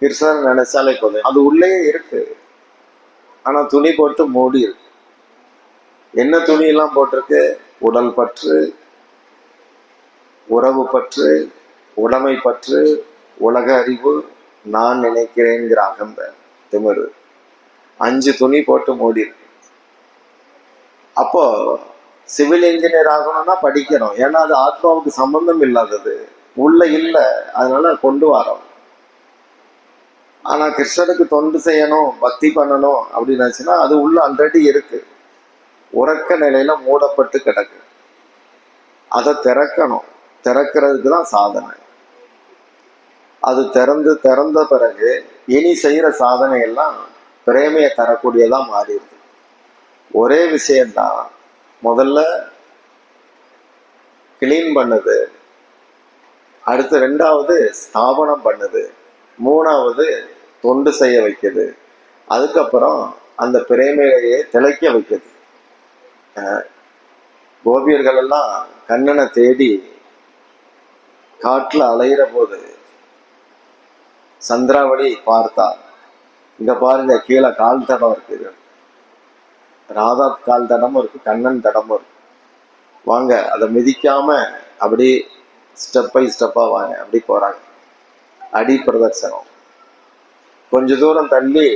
கிருஷ்ணன் நினைச்சாலே போதும், அது உள்ளே இருக்கு. ஆனா துணி போட்டு மூடி இருக்கு. என்ன துணி எல்லாம் போட்டிருக்கு? உடல் பற்று, உறவு பற்று, உடைமை பற்று, உலக அறிவு, நான் நினைக்கிறேங்கிற அகந்த திமிரு, 5 துணி போட்டு மூடி இருக்கு. அப்போ சிவில் இன்ஜினியர் ஆகணும்னா படிக்கணும், ஏன்னா அது ஆத்மாவுக்கு சம்பந்தம் இல்லாதது, உள்ள இல்லை, அதனால கொண்டு வரோம். ஆனா கிருஷ்ணனுக்கு தொண்டு செய்யணும், பக்தி பண்ணணும் அப்படின்னு அது உள்ள ஆல்ரெடி இருக்கு, உறக்க நிலையில மூடப்பட்டு கிடக்கு. அதை திறக்கணும், திறக்கிறதுக்கு தான் சாதனை. அது திறந்த பிறகு இனி செய்யற சாதனை எல்லாம் பிரேமையை தரக்கூடியதா மாறிடுது. ஒரே விஷயம்தான், முதல்ல கிளீன் பண்ணுது, அடுத்து 2வது ஸ்தாபனம் பண்ணுது, 3வது தொண்டு செய்ய வைக்குது, அதுக்கப்புறம் அந்த பிரேமையை திளைக்க வைக்குது. கோபியர்கள் எல்லாம் கண்ணனை தேடி காட்டுல அலையிற போது சந்திராவளி பார்த்தா, இங்க பாருங்க கீழே கால் தடம் இருக்குது, ராதா கால் தடமும் இருக்கு, கண்ணன் தடமும் இருக்கு, வாங்க அதை மிதிக்காம அப்படி ஸ்டெப் பை ஸ்டெப்பா வாங்க, அப்படி போறாங்க. அடி பிரதர்சனம். கொஞ்ச தூரம் தள்ளி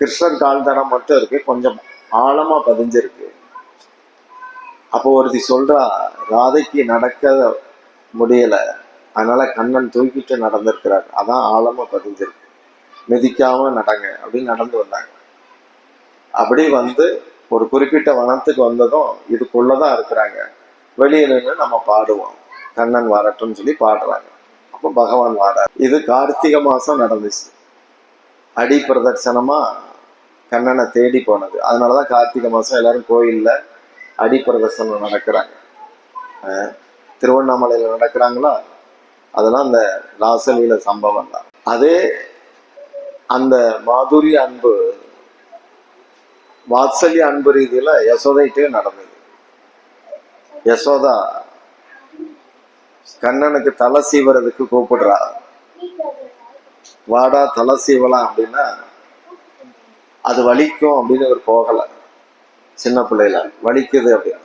கிருஷ்ணன் கால் தடம் மட்டும் இருக்கு, கொஞ்சம் ஆழமா பதிஞ்சிருக்கு. அப்போ ஒருத்தி சொல்றா, ராதைக்கு நடக்க முடியல, அதனால கண்ணன் தூக்கிட்டு நடந்திருக்கிறார், அதான் ஆழமா பதிஞ்சிருக்கு, மிதிக்காம நடங்க அப்படின்னு நடந்து வந்தாங்க. அப்படி வந்து ஒரு குறிப்பிட்ட வனத்துக்கு வந்ததும் இதுக்குள்ளதான் இருக்கிறாங்க, வெளியே நின்று நம்ம பாடுவோம், கண்ணன் வரட்டும்னு சொல்லி பாடுறாங்க. அப்போ பகவான் வாரார். இது கார்த்திகை மாசம் நடந்துச்சு, அடி பிரதட்சணமா கண்ணனை தேடி போனது. அதனாலதான் கார்த்திகை மாசம் எல்லாரும் கோயில்ல அடி பிரதர்சனம் நடக்கிறாங்க. திருவண்ணாமலையில நடக்கிறாங்களா, அதெல்லாம் அந்த ராசலீல சம்பவம் தான். அதே அந்த மாதுரிய அன்பு வாத்சல்ய அன்பு ரீதியில யசோதைட்டே நடந்தது. யசோதா கண்ணனுக்கு தலை சீவறதுக்கு கூப்பிடுறா. வாடா தலை சீவலாம் அப்படின்னா அது வலிக்கும் அப்படின்னு ஒரு போகல. சின்ன பிள்ளைல வலிக்குது அப்படின்னு.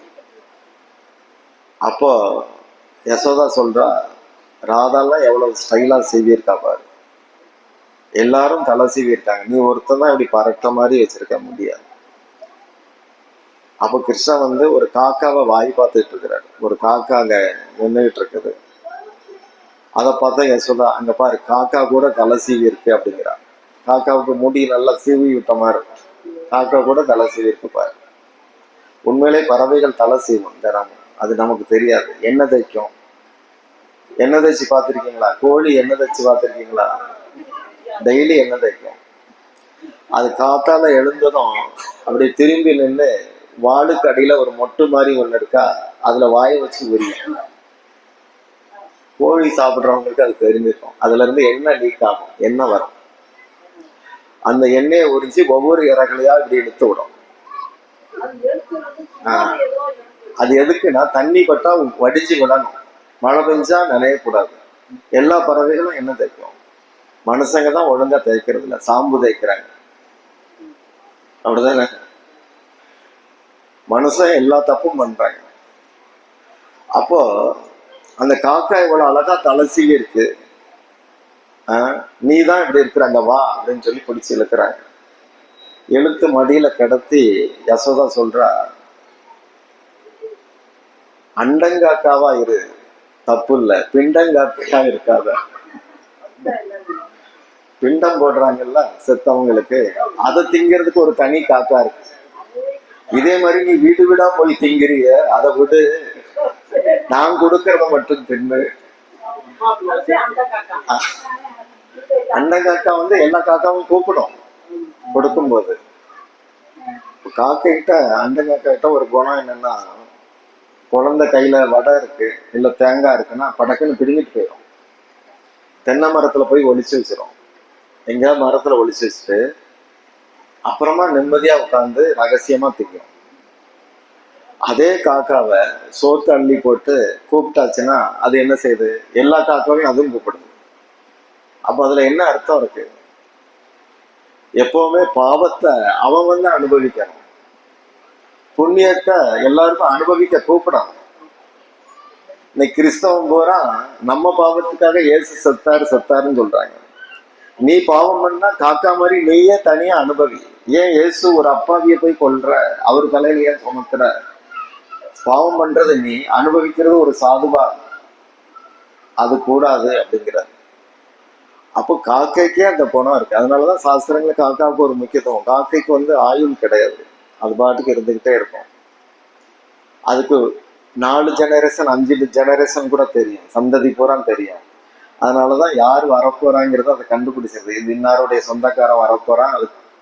அப்போ யசோதா சொல்றா, ராதாலாம் எவ்வளவு ஸ்டைலா சீவியிருக்கா பாரு, எல்லாரும் தலை சீவிருக்காங்க, நீ ஒருத்தன் தான் இப்படி பறட்ட மாதிரி வச்சிருக்க முடியாது. அப்போ கிருஷ்ணன் வந்து ஒரு காக்காவை வாய் பார்த்துட்டு இருக்கிறாரு. ஒரு காக்கா அங்க நின்றுகிட்டு இருக்குது. அதை பார்த்தா யசோதா, அங்க பாரு காக்கா கூட தலை சீவி இருக்கு அப்படிங்கிறா. காக்காவுக்கு முடி நல்லா சீவி விட்ட மாதிரி இருக்கும். காக்கா கூட தலை சீவி இருக்கு பாரு. உண்மையிலே பறவைகள் தலை சீவும் தினமும், அது நமக்கு தெரியாது. எண்ணெய் தைக்கும். எண்ணெய் தைச்சு பார்த்துருக்கீங்களா? கோழி எண்ணெய் தைச்சு பார்த்துருக்கீங்களா? டெய்லி எண்ணெய் தைக்கும். அது காத்தால எழுந்ததும் அப்படி திரும்பி நின்று வாளுக்கு அடியில ஒரு மொட்டு மாதிரி ஒண்ணு இருக்கா, அதுல வாயை வச்சு உரியும். கோழி சாப்பிட்றவங்களுக்கு அது தெரிஞ்சிருக்கும். அதுல இருந்து எண்ணெய் லீக் ஆகும், எண்ணெய் வரும். அந்த எண்ணெயை உரிச்சு ஒவ்வொரு இறகலையா இப்படி எடுத்து விடும். அது எதுக்குன்னா தண்ணி பட்டா வடிஞ்சு விடணும், மழை பெஞ்சா நனையக்கூடாது. எல்லா பறவைகளும் எண்ணெய் தைக்கும். மனுஷங்க தான் ஒழுங்கா தைக்கிறது இல்லை, சாம்பு தைக்கிறாங்க. அப்படிதானே? மனுஷன் எல்லா தப்பும் பண்றாங்க. அப்போ அந்த காக்கா இவ்வளவு அழகா தலை சீவி இருக்கு, நீ தான் இப்படி இருக்கிறாங்க வா அப்படின்னு சொல்லி பிடிச்சி இழுக்கிறாங்க. எழுத்து மடியில கிடத்தி யசோதா சொல்றா, அண்டங்காக்காவா இரு, தப்பு இல்லை, பிண்டங்காக்கா இருக்காத. பிண்டம் போடுறாங்கல்ல செத்தவங்களுக்கு, அதை திங்கிறதுக்கு ஒரு தனி காக்கா இருக்கு. இதே மாதிரி நீ வீடு வீடா போய் திங்கிறிய, அதை விடு, நான் கொடுக்கறத மட்டும் தின்னு. அண்டங்காக்கா வந்து எல்லா காக்காவும் கூப்பிடும் கொடுக்கும்போது. காக்கிட்ட அண்டங்காக்கா கிட்ட ஒரு குணம் என்னன்னா, குழந்தை கையில வடை இருக்கு இல்ல தேங்காய் இருக்குன்னா படக்குன்னு பிடிங்கிட்டு போயிடும். தென்னை மரத்துல போய் ஒளிச்சு வச்சிடும். எங்கேயாவது மரத்துல ஒளிச்சு வச்சுட்டு அப்புறமா நிம்மதியா உட்காந்து ரகசியமா திங்கும். அதே காக்காவை சோத்து அள்ளி போட்டு கூப்பிட்டாச்சுன்னா அது என்ன செய்யுது, எல்லா காக்காவையும் அதுவும் கூப்பிடுது. அப்ப அதுல என்ன அர்த்தம் இருக்கு? எப்பவுமே பாவத்தை அவன் வந்து அனுபவிக்கணும், புண்ணியத்தை எல்லாருக்கும் அனுபவிக்க கூப்பிடணும். இன்னைக்கு கிறிஸ்தவம் பூரா நம்ம பாவத்துக்காக இயேசு செத்தாருன்னு சொல்றாங்க. நீ பாவம் பண்ணா காக்கா மாதிரி நீயே தனியா அனுபவி. ஏன் இயேசு ஒரு அப்பாவியை போய் கொல்ற, அவர் தலையில ஏன் சுமத்துற? பாவம் பண்றது நீ, அனுபவிக்கிறது ஒரு சாதுவா, அது கூடாது அப்படிங்கிறார். அப்போ காக்கைக்கே அந்த குணம் இருக்கு. அதனாலதான் சாஸ்திரங்களை காக்காவுக்கு ஒரு முக்கியத்துவம். காக்கைக்கு வந்து ஆயுள் கிடையாது, அது பாட்டுக்கு இருந்துகிட்டே இருக்கும். அதுக்கு 4 ஜெனரேஷன் 5 ஜெனரேஷன் கூட தெரியும், சந்ததி பூரா தெரியும். அதனாலதான் யார் வரப்போறாங்கிறத அதை கண்டுபிடிச்சிருது. இது இன்னாருடைய சொந்தக்காரன் வரப்போறான்,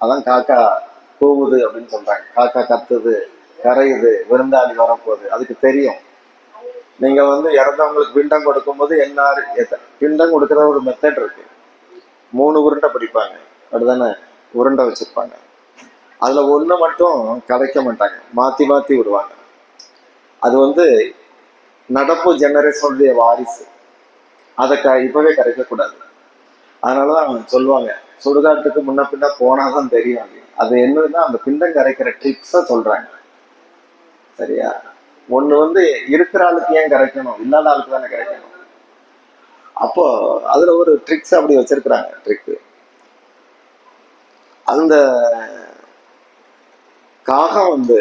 அதான் காக்கா கூவுது அப்படின்னு சொல்றாங்க. காக்கா கத்துது, கரையுது, விருந்தாளி வரப்போகுது, அதுக்கு தெரியும். நீங்க வந்து இறந்தவங்களுக்கு பிண்டம் கொடுக்கும் போது என்னாரு பிண்டம் கொடுக்கற ஒரு மெத்தட் இருக்கு. 3 உருண்டை பிடிப்பாங்க, அப்படிதானே? உருண்டை வச்சிருப்பாங்க. அதுல ஒண்ணு மட்டும் கரைக்க மாட்டாங்க, மாத்தி மாத்தி விடுவாங்க. அது வந்து நடப்பு ஜெனரேஷனுடைய வாரிசு, அதை இப்பவே கரைக்க கூடாது. அதனாலதான் அவங்க சொல்லுவாங்க, சுடுகாட்டுக்கு முன்ன பின்ன போனாதான் தெரியும் அப்படின்னு. அது என்னதுன்னா அந்த பிண்டம் கரைக்கிற ட்ரிக்ஸ சொல்றாங்க. சரியா? ஒண்ணு வந்து இருக்கிற ஆளுக்கு ஏன் கரைக்கணும், இல்லாத ஆளுக்கு தானே கரைக்கணும். அப்போ அதுல ஒரு ட்ரிக்ஸ் அப்படி வச்சிருக்கிறாங்க. ட்ரிக், அந்த காகம் வந்து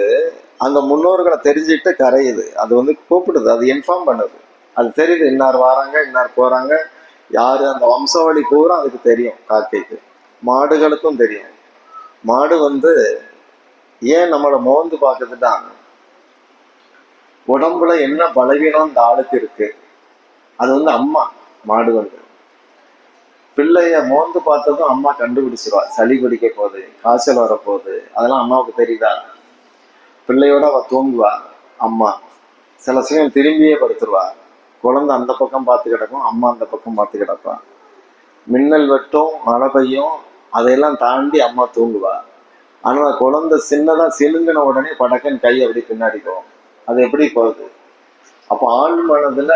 அந்த முன்னோர்களை தெரிஞ்சுட்டு கரையுது. அது வந்து கூப்பிடுது, அது இன்ஃபார்ம் பண்ணுது. அது தெரியுது இன்னார் வராங்க, இன்னார் போறாங்க, யாரு, அந்த வம்சாவளி பூரா அதுக்கு தெரியும். காக்கைக்கு, மாடுகளுக்கும் தெரியும். மாடு வந்து ஏன் நம்மளை மோந்து பார்க்குதுன்னா, உடம்புல என்ன பலவீனம் இந்த ஆளுக்கு இருக்கு, அது வந்து அம்மா மாடு வந்து பிள்ளைய மோந்து பார்த்ததும் அம்மா கண்டுபிடிச்சிருவா. சளி பிடிக்க போகுது, காய்ச்சல் வரப்போகுது, அதெல்லாம் அம்மாவுக்கு தெரியுதா? பிள்ளையோட அவ தூங்குவா அம்மா. சில சமயம் திரும்பியே படுத்துருவா. குழந்தை அந்த பக்கம் பார்த்து கிடக்கும், அம்மா அந்த பக்கம் பார்த்து கிடப்பான். மின்னல் வெட்டும், மழை பெய்யும், அதையெல்லாம் தாண்டி அம்மா தூங்குவா. ஆனா குழந்தை சின்னதா சிலுங்கின உடனே படக்கன் கை அப்படி பின்னாடி போகும். அது எப்படி போகுது? அப்போ ஆள் மனதுல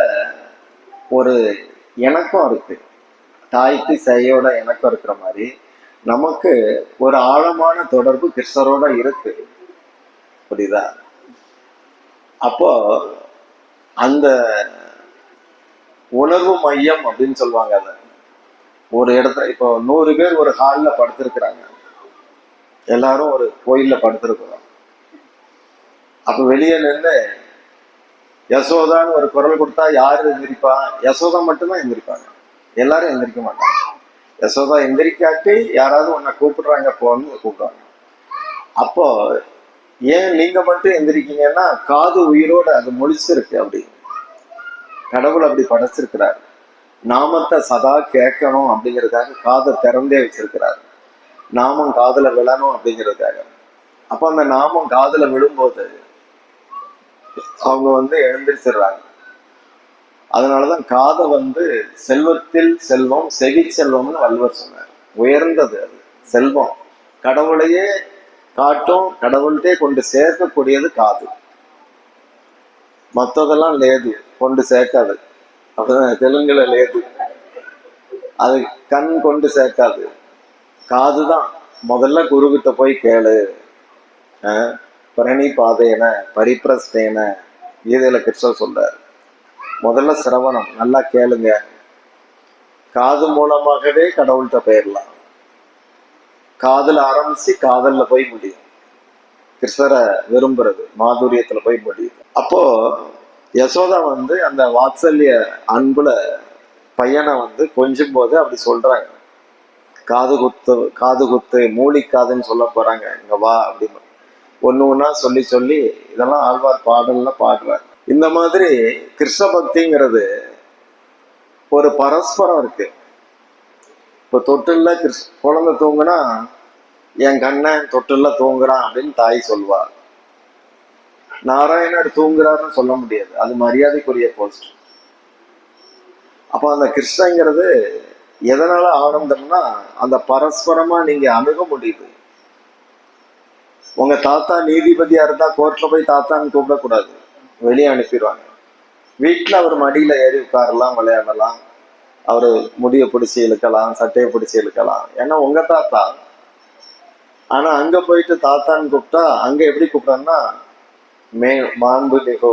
ஒரு இணக்கம் இருக்கு. தாய்க்கு சேயோட இணக்கம் இருக்கிற மாதிரி நமக்கு ஒரு ஆழமான தொடர்பு கிருஷ்ணரோட இருக்கு. புரியுதா? அப்போ அந்த உணர்வு மையம் அப்படின்னு சொல்லுவாங்க. அதை ஒரு இடத்துல இப்போ 100 பேர் ஒரு ஹால்ல படுத்திருக்கிறாங்க, எல்லாரும் ஒரு கோயில்ல படுத்திருக்கிறோம். அப்ப வெளியே நின்று யசோதான்னு ஒரு குரல் கொடுத்தா யாரு எந்திரிப்பா? யசோதா மட்டும்தான் எந்திரிப்பாங்க, எல்லாரும் எந்திரிக்க மாட்டாங்க. யசோதா எந்திரிக்காட்டி யாராவது உன்னை கூப்பிடுறாங்க போன்னு கூப்பிடுவாங்க. அப்போ ஏன் நீங்க மட்டும் எந்திரிக்கீங்கன்னா, காது உயிரோட அது முழிச்சிருக்கு. அப்படி கடவுள் அப்படி படைச்சிருக்கிறார். நாமத்தை சதா கேட்கணும் அப்படிங்கிறதுக்காக காதை திறந்தே வச்சிருக்கிறார். நாமம் காதுல விழணும் அப்படிங்கிறதுக்காக. அப்ப அந்த நாமம் காதுல விழும்போது அவங்க எழுந்திரிச்சிடுறாங்க. அதனாலதான் காதை செல்வத்தில் செல்வம், செவி செல்வம்னு வள்ளுவர் சொன்னார். உயர்ந்தது அது செல்வம். கடவுளையே காட்டும், கடவுள்கிட்டே கொண்டு சேர்க்கக்கூடியது காது. மற்றதெல்லாம் லேது, கொண்டு சேர்க்காது. அப்படிதான் தெலுங்குல லேது, அது கண் கொண்டு சேர்க்காது. காதுதான். முதல்ல குருகிட்ட போய் கேளு. பரணி பாதையன பரிப்பிரஸ்டேன கீதையில கிருஷ்ணர் சொல்றாரு. முதல்ல சிரவணம், நல்லா கேளுங்க. காது மூலமாகவே கடவுள்கிட்ட போயிடலாம். காதுல ஆரம்பிச்சு காதல்ல போய் முடியும். கிருஷ்ணரை விரும்புறது மாதுரியத்துல போய் முடியும். அப்போ யசோதா அந்த வாத்சல்ய அன்புல பையனை கொஞ்சும் போது அப்படி சொல்றாங்க. காது குத்து மூலிக்காதுன்னு சொல்ல போறாங்க, இங்க வா அப்படின்னு ஒண்ணு ஒன்னா சொல்லி சொல்லி இதெல்லாம் ஆழ்வார் பாடல்ல பாடுறார். இந்த மாதிரி கிருஷ்ண பக்திங்கிறது ஒரு பரஸ்பரம் இருக்கு. இப்போ தொட்டில்ல குழந்தை தூங்குனா என் கண்ணன் தொட்டில்ல தூங்குறான் அப்படின்னு தாய் சொல்வார். நாராயணர் தூங்குறாருன்னு சொல்ல முடியாது, அது மரியாதைக்குரிய போஸ்ட். அப்போ அந்த கிருஷ்ணங்கிறது எதனால ஆனந்தம்னா, அந்த பரஸ்பரமா நீங்க அணுக முடியுது. உங்க தாத்தா நீதிபதியா இருந்தா கோர்ட்ல போய் தாத்தான்னு கூப்பிடக்கூடாது, வெளியே அனுப்பிடுவாங்க. வீட்டுல அவர் மடியில ஏறி உட்காரலாம், விளையாடலாம், அவரு முடிய பிடிச்சி இழுக்கலாம், சட்டையை பிடிச்சி இழுக்கலாம், ஏன்னா உங்க தாத்தா. ஆனா அங்க போயிட்டு தாத்தான்னு கூப்பிட்டா அங்க எப்படி கூப்பிட்டான்னா, மாண்பு மிகு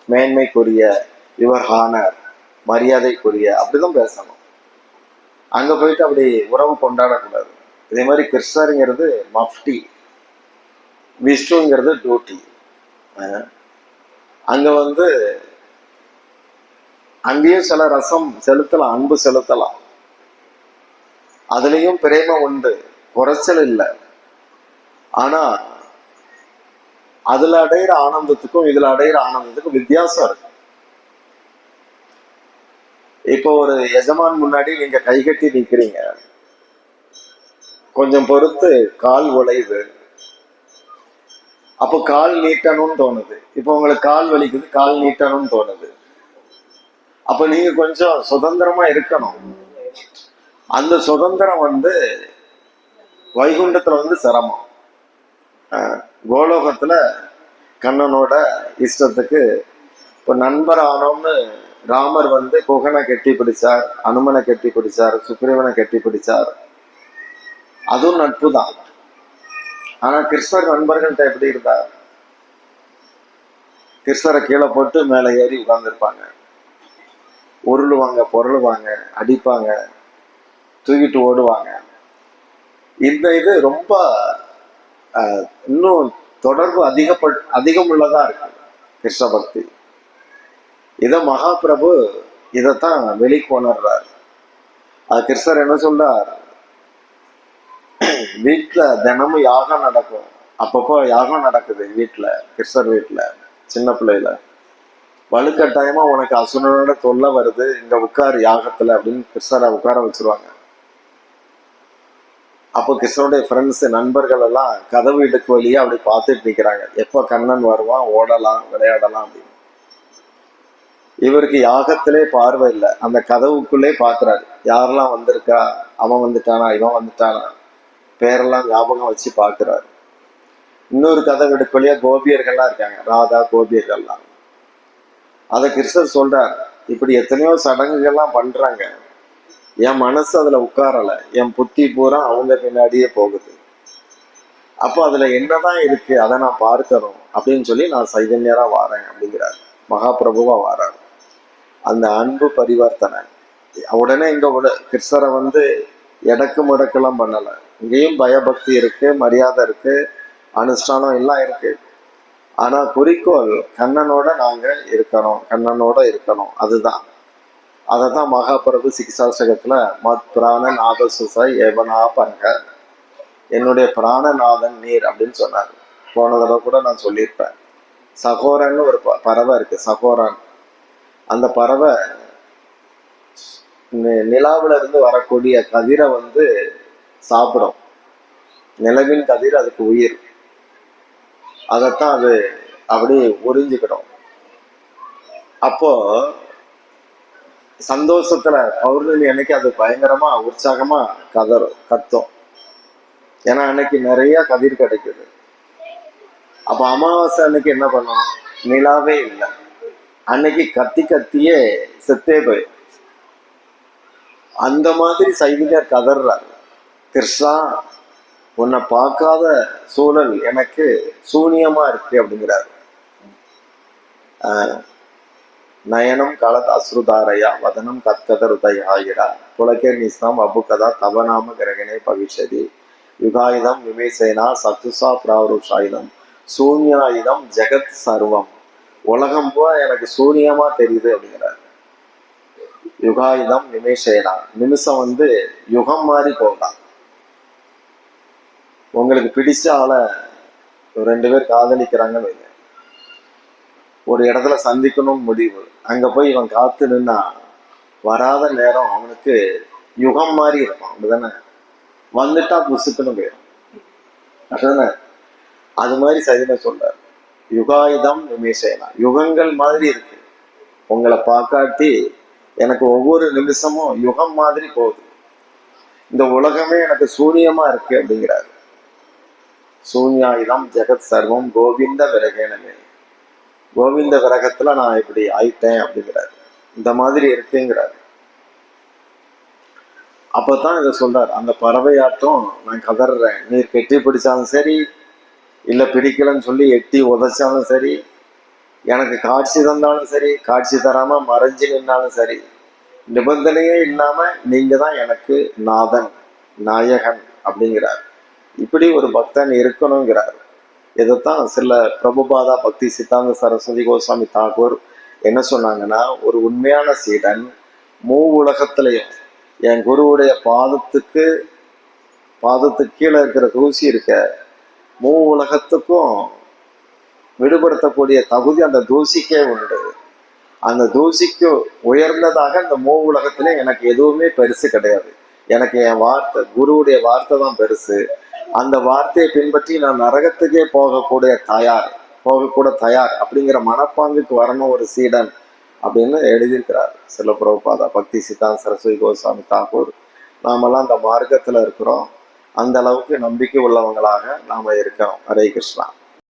மேன்மைக்குரிய, யுவர் ஹானர், மரியாதைக்குரிய, அப்படிதான் பேசணும். அங்க போயிட்டு அப்படி உறவு கொண்டாடக்கூடாது. இதே மாதிரி கிருஷ்ணருங்கிறது மஃப்டி, விஷ்ணுங்கிறது டியூட்டி. அங்க அங்கேயும் சில ரசம் செலுத்தலாம், அன்பு செலுத்தலாம். அதுலயும் பிரேமம் உண்டு, குறைச்சல் இல்லை. ஆனா அதுல அடையிற ஆனந்தத்துக்கும் இதுல அடையிற ஆனந்தத்துக்கும் வித்தியாசம் இருக்கு. இப்போ ஒரு எஜமான் முன்னாடி நீங்க கை கட்டி நிக்கிறீங்க, கொஞ்சம் பொறுத்து கால் உழையுது, அப்போ கால் நீட்டணும்னு தோணுது. இப்போ உங்களுக்கு கால் வலிக்குது, கால் நீட்டணும்னு தோணுது. அப்ப நீங்க கொஞ்சம் சுதந்திரமா இருக்கணும். அந்த சுதந்திரம் வைகுண்டத்துல சிரமம். கோலோகத்துல கண்ணனோட இஷ்டத்துக்கு இப்போ நண்பர் ஆனோம்னு ராமர் குகனை கெட்டி பிடிச்சார், அனுமனை கெட்டி பிடிச்சார், சுக்ரீவனை கெட்டி பிடிச்சார். அதுவும் நட்பு தான். ஆனா கிருஷ்ணர் நண்பர்கள்ட்ட எப்படி இருந்தார்? கிருஷ்ணரை கீழே போட்டு மேலே ஏறி உட்கார்ந்துருப்பாங்க, உருளுவாங்க, பொருளுவாங்க, அடிப்பாங்க, தூக்கிட்டு ஓடுவாங்க. இந்த இது ரொம்ப இன்னும் தொடர்பு அதிகம் உள்ளதா இருக்கு கிருஷ்ண பக்தி. இத மகாபிரபு இதைத்தான் வெளிக்கு உணர்றார். அது கிருஷ்ணர் என்ன சொல்றார்? வீட்டுல தினமும் யாகம் நடக்கும். அப்பப்போ யாகம் நடக்குது வீட்டுல, கிருஷ்ணர் வீட்டுல. சின்ன பிள்ளையில வலுக்கட்டாயமா உனக்கு அசுரனோட தொல்லை வருது, இங்க உட்காரு யாகத்துல அப்படின்னு கிருஷ்ணரை உட்கார வச்சிருவாங்க. அப்போ கிருஷ்ணனுடைய ஃப்ரெண்ட்ஸ், நண்பர்கள் எல்லாம் கதவு இடுக்கு வழியா அப்படி பார்த்துட்டு நிற்கிறாங்க, எப்போ கண்ணன் வருவான், ஓடலாம், விளையாடலாம் அப்படின்னு. இவருக்கு யாகத்திலே பார்வை இல்லை, அந்த கதவுக்குள்ளே பார்க்குறாரு, யாரெல்லாம் வந்திருக்கா, அவன் வந்துட்டானா, இவன் வந்துட்டானா, பேரெல்லாம் ஞாபகம் வச்சு பார்க்குறாரு. இன்னொரு கதை விடுக்கொழியா கோபியர்கள்லாம் இருக்காங்க, ராதா கோபியர்கள்லாம். அதை கிருஷ்ணர் சொல்றார், இப்படி எத்தனையோ சடங்குகள்லாம் பண்றாங்க, என் மனசு அதுல உட்காரல, என் புத்தி பூரா அவங்க பின்னாடியே போகுது. அப்போ அதுல என்னதான் இருக்கு அதை நான் பார்க்கணும் அப்படின்னு சொல்லி நான் சைதன்யரா வாரேன் அப்படிங்கிறார். மகாபிரபுவா வாரார். அந்த அன்பு பரிவர்த்தனை உடனே இங்க கிருஷ்ணரை எடக்கு முடக்கெல்லாம் பண்ணல. இங்கேயும் பயபக்தி இருக்கு, மரியாதை இருக்கு, அனுஷ்டானம் எல்லாம் இருக்கு. ஆனா குறிக்கோள் கண்ணனோட நாங்க இருக்கணும், கண்ணனோட இருக்கணும். அதுதான். அதைத்தான் மகாபிரபு சிக்ஷாசகத்துல மத் பிராண நாதசுசை ஏவனா பங்க, என்னுடைய பிராணநாதன் நீர் அப்படின்னு சொன்னார். போன தடவை கூட நான் சொல்லியிருப்பேன். சகோரன்னு ஒரு பறவை இருக்கு, சகோரன். அந்த பறவை நிலாவில இருந்து வரக்கூடிய கதிரை சாப்பிடும். நிலவின் கதிர் அதுக்கு உயிர். அதைத்தான் அது அப்படி உறிஞ்சிக்கிடும். அப்போ சந்தோஷத்துல பௌர்ணமி அன்னைக்கு அது பயங்கரமா உற்சாகமா கத்தும். ஏன்னா அன்னைக்கு நிறைய கதிர் கிடைக்குது. அப்ப அமாவாசை அன்னைக்கு என்ன பண்ணும்? நிலாவே இல்லை, அன்னைக்கு கத்தி கத்தியே செத்தே போயிடும். அந்த மாதிரி சைதிகர் கதர்றார், கிருஷ்ணா உன்னை பார்க்காத சூழல் எனக்கு சூனியமா இருக்கு அப்படிங்கிறார். நயனம் காலத் அஸ்ருதாரையா வதனம் கத்கதர் உதயாயிரா புலகேர் நிஸ்லாம் அபுகதா தவநாம கிரகணே பவிஷதி யுகாயுதம் நிமேசேனா சத்துசா பிராவருஷாயுதம் சூன்யாயுதம் ஜெகத் சர்வம். உலகம் போல எனக்கு சூனியமா தெரியுது அப்படிங்கிறார். யுகாயுதம் நிமேசேனா, நிமிஷம் யுகம் மாதிரி போகலாம். உங்களுக்கு பிடிச்ச ஆளை 2 பேர் காதலிக்கிறாங்கன்னு வைங்க, ஒரு இடத்துல சந்திக்கணும் முடிவு, அங்க போய் இவன் காத்து நின்னா வராத நேரம் அவனுக்கு யுகம் மாதிரி இருக்கும், அப்படிதானே? வந்துட்டா புசுக்குன்னு போயிடும், அப்படிதானே? அது மாதிரி சைதன்ய சொல்றார், யுகாயுதம் நிமிஷேனா, யுகங்கள் மாதிரி இருக்கு. உங்களை பார்க்காட்டி எனக்கு ஒவ்வொரு நிமிஷமும் யுகம் மாதிரி போகுது. இந்த உலகமே எனக்கு சூனியமா இருக்கு அப்படிங்கிறாரு. சூன்யாயுதம் ஜெகத் சர்வம் கோவிந்த விரகேனமே, கோவிந்த விரகத்துல நான் இப்படி ஆயிட்டேன் அப்படிங்கிறாரு. இந்த மாதிரி இருக்குங்கிறாரு. அப்பதான் இதை சொல்றாரு, அந்த பறவையாட்டம் நான் கதறேன். நீர் கெட்டி பிடிச்சாலும் சரி, இல்லை பிடிக்கலன்னு சொல்லி எட்டி உதைச்சாலும் சரி, எனக்கு காட்சி தந்தாலும் சரி, காட்சி தராம மறைஞ்சு நின்னாலும் சரி, நிபந்தனையே இல்லாம நீங்க தான் எனக்கு நாதன் நாயகன் அப்படிங்கிறார். இப்படி ஒரு பக்தன் இருக்கணுங்கிறார். இதைத்தான் சில பிரபுபாதா பக்தி சித்தாந்த சரஸ்வதி கோஸ்வாமி தாக்கூர் என்ன சொன்னாங்கன்னா, ஒரு உண்மையான சீடன் உலகத்திலையும் என் குருவுடைய பாதத்துக்கு கீழே இருக்கிற தூசி இருக்க உலகத்துக்கும் விடுபடுத்தக்கூடிய தகுதி அந்த தூசிக்கே உண்டு. அந்த தூசிக்கு உயர்ந்ததாக இந்த உலகத்திலே எனக்கு எதுவுமே பெருசு கிடையாது. எனக்கு என் வார்த்தை, குருவுடைய வார்த்தை தான் பெருசு. அந்த வார்த்தையை பின்பற்றி நான் நரகத்துக்கே போகக்கூட தயார் அப்படிங்கிற மனப்பாங்குக்கு வரணும் ஒரு சீடன் அப்படின்னு எழுதியிருக்கிறார் சில பிரபுபாதா பக்தி சித்தாந்த சரஸ்வதி கோஸ்வாமி தாக்கூர். நாமெல்லாம் அந்த மார்க்கத்துல இருக்கிறோம். அந்த அளவுக்கு நம்பிக்கை உள்ளவங்களாக நாம இருக்கிறோம். ஹரே கிருஷ்ணா.